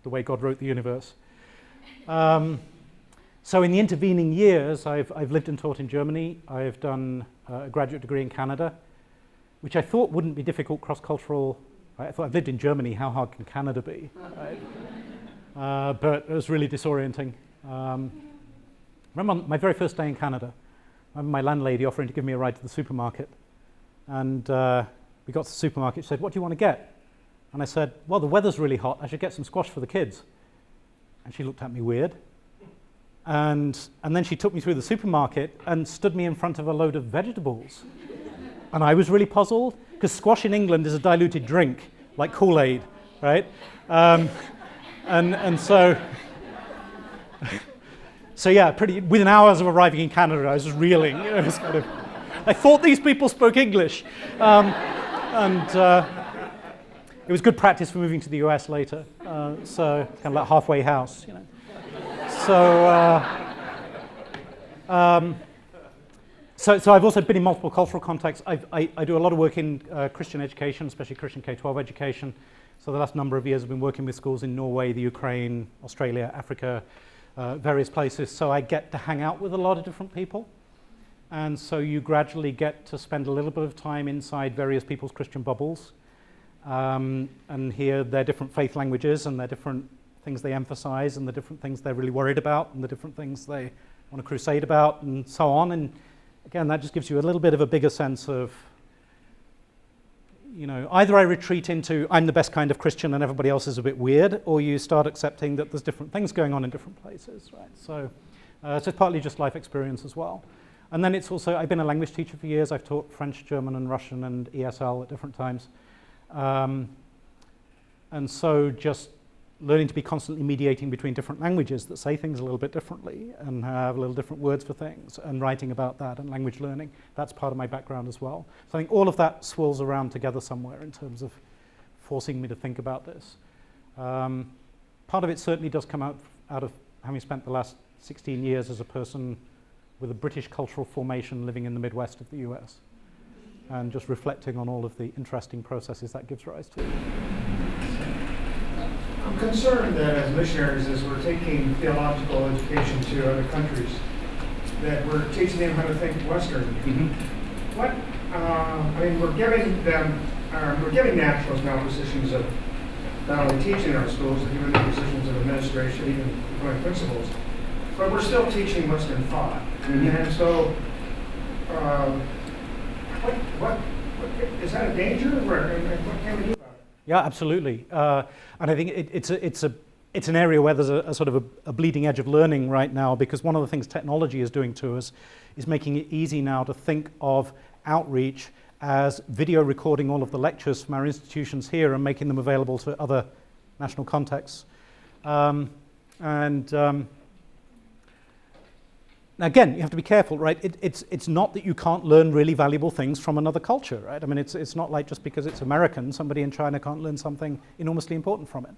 the way God wrote the universe. So in the intervening years, I've lived and taught in Germany. I've done a graduate degree in Canada, which I thought wouldn't be difficult cross-cultural. I thought I've lived in Germany, how hard can Canada be? Right? But it was really disorienting. Remember my very first day in Canada, I remember my landlady offering to give me a ride to the supermarket. And we got to the supermarket, she said, "What do you want to get?" And I said, "Well, the weather's really hot, I should get some squash for the kids." And she looked at me weird. And then she took me through the supermarket and stood me in front of a load of vegetables. And I was really puzzled, because squash in England is a diluted drink, like Kool-Aid, right? And so yeah, within hours of arriving in Canada, I was just reeling. It was I thought these people spoke English. It was good practice for moving to the US later. So kind of like halfway house, So I've also been in multiple cultural contexts. I do a lot of work in Christian education, especially Christian K-12 education. So the last number of years I've been working with schools in Norway, the Ukraine, Australia, Africa, various places. So I get to hang out with a lot of different people. And so you gradually get to spend a little bit of time inside various people's Christian bubbles and hear their different faith languages and their different things they emphasize and the different things they're really worried about and the different things they want to crusade about and so on. And again, that just gives you a little bit of a bigger sense of, either I retreat into I'm the best kind of Christian and everybody else is a bit weird, or you start accepting that there's different things going on in different places, right? So it's partly just life experience as well. And then it's also, I've been a language teacher for years. I've taught French, German, and Russian and ESL at different times. And so just learning to be constantly mediating between different languages that say things a little bit differently and have a little different words for things and writing about that and language learning, that's part of my background as well. So I think all of that swirls around together somewhere in terms of forcing me to think about this. Part of it certainly does come out of having spent the last 16 years as a person with a British cultural formation living in the Midwest of the US and just reflecting on all of the interesting processes that gives rise to. I'm concerned that as missionaries, as we're taking theological education to other countries, that we're teaching them how to think Western. Mm-hmm. We're giving them, we're giving naturalists now positions of not only teaching in our schools, but giving them positions of administration, even employing principals, but we're still teaching Western thought. Mm-hmm. And so, what is that a danger? What can we do about it? Yeah, absolutely. And I think it's an area where there's a sort of a bleeding edge of learning right now, because one of the things technology is doing to us is making it easy now to think of outreach as video recording all of the lectures from our institutions here and making them available to other national contexts. Again, you have to be careful, right? It's not that you can't learn really valuable things from another culture, right? I mean, it's not like just because it's American, somebody in China can't learn something enormously important from it.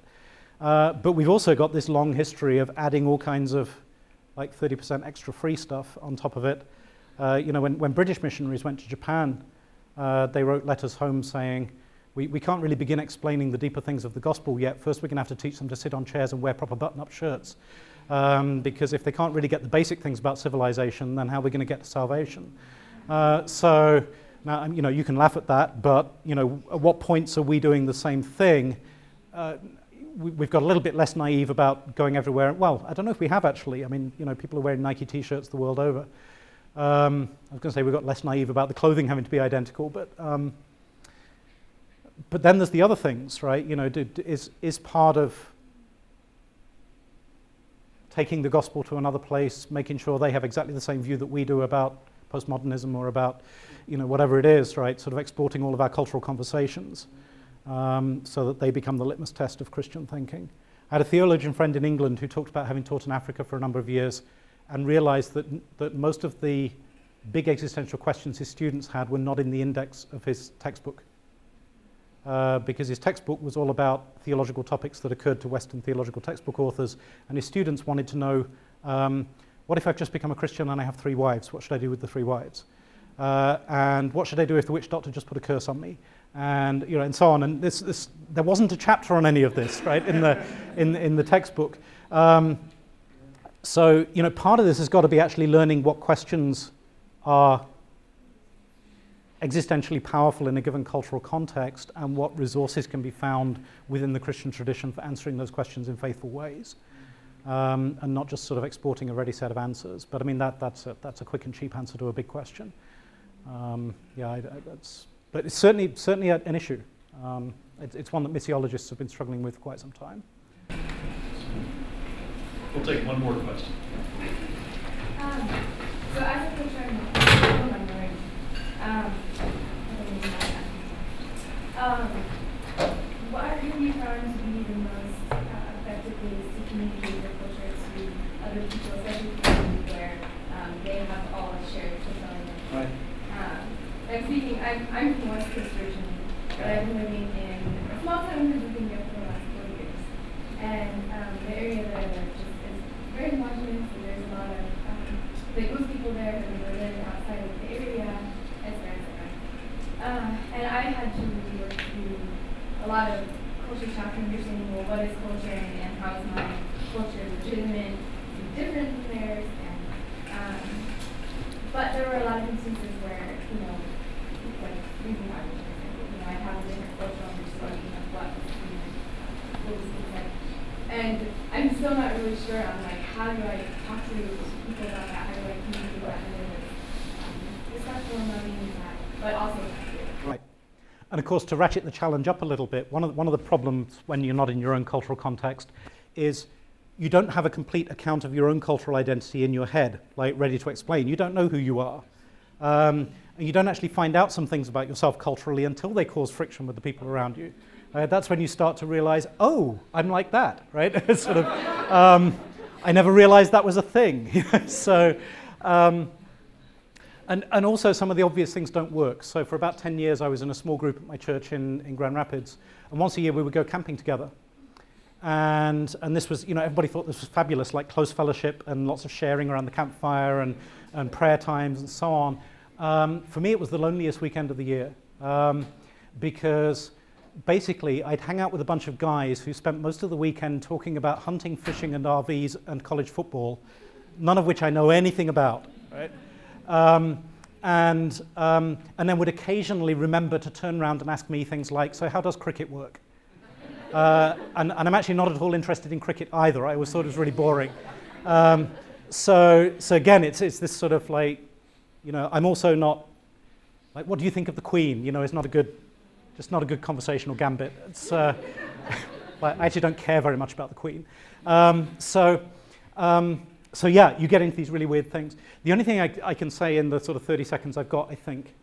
But we've also got this long history of adding all kinds of like 30% extra free stuff on top of it. When British missionaries went to Japan, they wrote letters home saying, we can't really begin explaining the deeper things of the gospel yet. First, we're going to have to teach them to sit on chairs and wear proper button-up shirts. Because if they can't really get the basic things about civilization, then how are we going to get to salvation? So now, you can laugh at that, but at what points are we doing the same thing? We've got a little bit less naive about going everywhere. Well, I don't know if we have actually. I mean, people are wearing Nike T-shirts the world over. I was going to say we've got less naive about the clothing having to be identical, but then there's the other things, right? Is part of taking the gospel to another place, making sure they have exactly the same view that we do about postmodernism or about, whatever it is, right? Sort of exporting all of our cultural conversations so that they become the litmus test of Christian thinking. I had a theologian friend in England who talked about having taught in Africa for a number of years and realized that most of the big existential questions his students had were not in the index of his textbook. Because his textbook was all about theological topics that occurred to Western theological textbook authors, and his students wanted to know, what if I've just become a Christian and I have 3 wives? What should I do with the 3 wives? And what should I do if the witch doctor just put a curse on me? And and so on. And there wasn't a chapter on any of this, right, in the textbook. So part of this has got to be actually learning what questions are existentially powerful in a given cultural context and what resources can be found within the Christian tradition for answering those questions in faithful ways, and not just sort of exporting a ready set of answers. But I mean that's a quick and cheap answer to a big question. But it's certainly an issue. It's one that missiologists have been struggling with for quite some time. We'll take one more question. So as a coach, I'm wondering, what have you found to be the most effective ways to communicate your culture to other people, especially where they have all shared society? Right. I'm speaking, I'm from West Coast originally, but I've been living in a small town in Virginia for the last 4 years. And the area that I live just is very homogenous, and there's a lot of most people there have been living outside of the area, etc. And I had to really work through a lot of culture shock and understanding, well, what is culture and how is my culture legitimate and different from theirs. And but there were a lot of instances where, like reading language, for example, I have a different cultural understanding of what was like. And I'm still not really sure on how do I talk to people about that? How do I communicate that in a way that's respectful and loving and that, but also effective? Right. And of course, to ratchet the challenge up a little bit, one of the problems when you're not in your own cultural context is you don't have a complete account of your own cultural identity in your head, ready to explain. You don't know who you are. And you don't actually find out some things about yourself culturally until they cause friction with the people around you. That's when you start to realize, oh, I'm like that, right? Sort of, I never realized that was a thing. So, and also some of the obvious things don't work. So for about 10 years, I was in a small group at my church in Grand Rapids. And once a year, we would go camping together. And this was, everybody thought this was fabulous, like close fellowship and lots of sharing around the campfire and prayer times and so on. For me, it was the loneliest weekend of the year because basically I'd hang out with a bunch of guys who spent most of the weekend talking about hunting, fishing, and RVs and college football, none of which I know anything about, right? And then would occasionally remember to turn around and ask me things like, so how does cricket work? And I'm actually not at all interested in cricket either. I always thought it was really boring. So again, it's this sort of I'm also not, what do you think of the Queen? It's not a good conversational gambit. It's, I actually don't care very much about the Queen. So yeah, you get into these really weird things. The only thing I can say in the sort of 30 seconds I've got, I think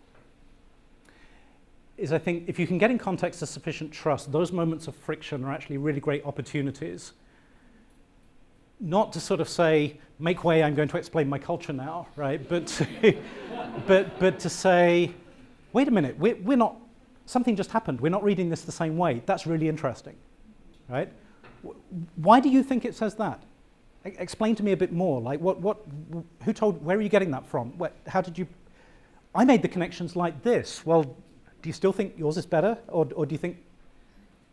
if you can get in context of sufficient trust, those moments of friction are actually really great opportunities. Not to sort of say, make way, I'm going to explain my culture now, right? But to say, wait a minute, we're not, something just happened. We're not reading this the same way. That's really interesting, right? Why do you think it says that? Explain to me a bit more. Who told, where are you getting that from? How did you, I made the connections like this. Well, do you still think yours is better? Or do you think,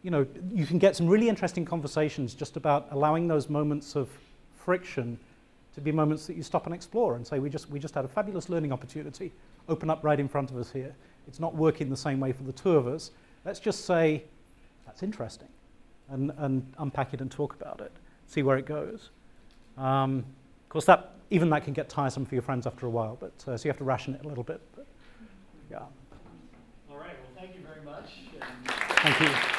you can get some really interesting conversations just about allowing those moments of friction to be moments that you stop and explore and say, we just had a fabulous learning opportunity, open up right in front of us here. It's not working the same way for the two of us. Let's just say, that's interesting, and unpack it and talk about it, see where it goes. Of course, that can get tiresome for your friends after a while, but so you have to ration it a little bit. But, yeah. All right, well, thank you very much. Thank you.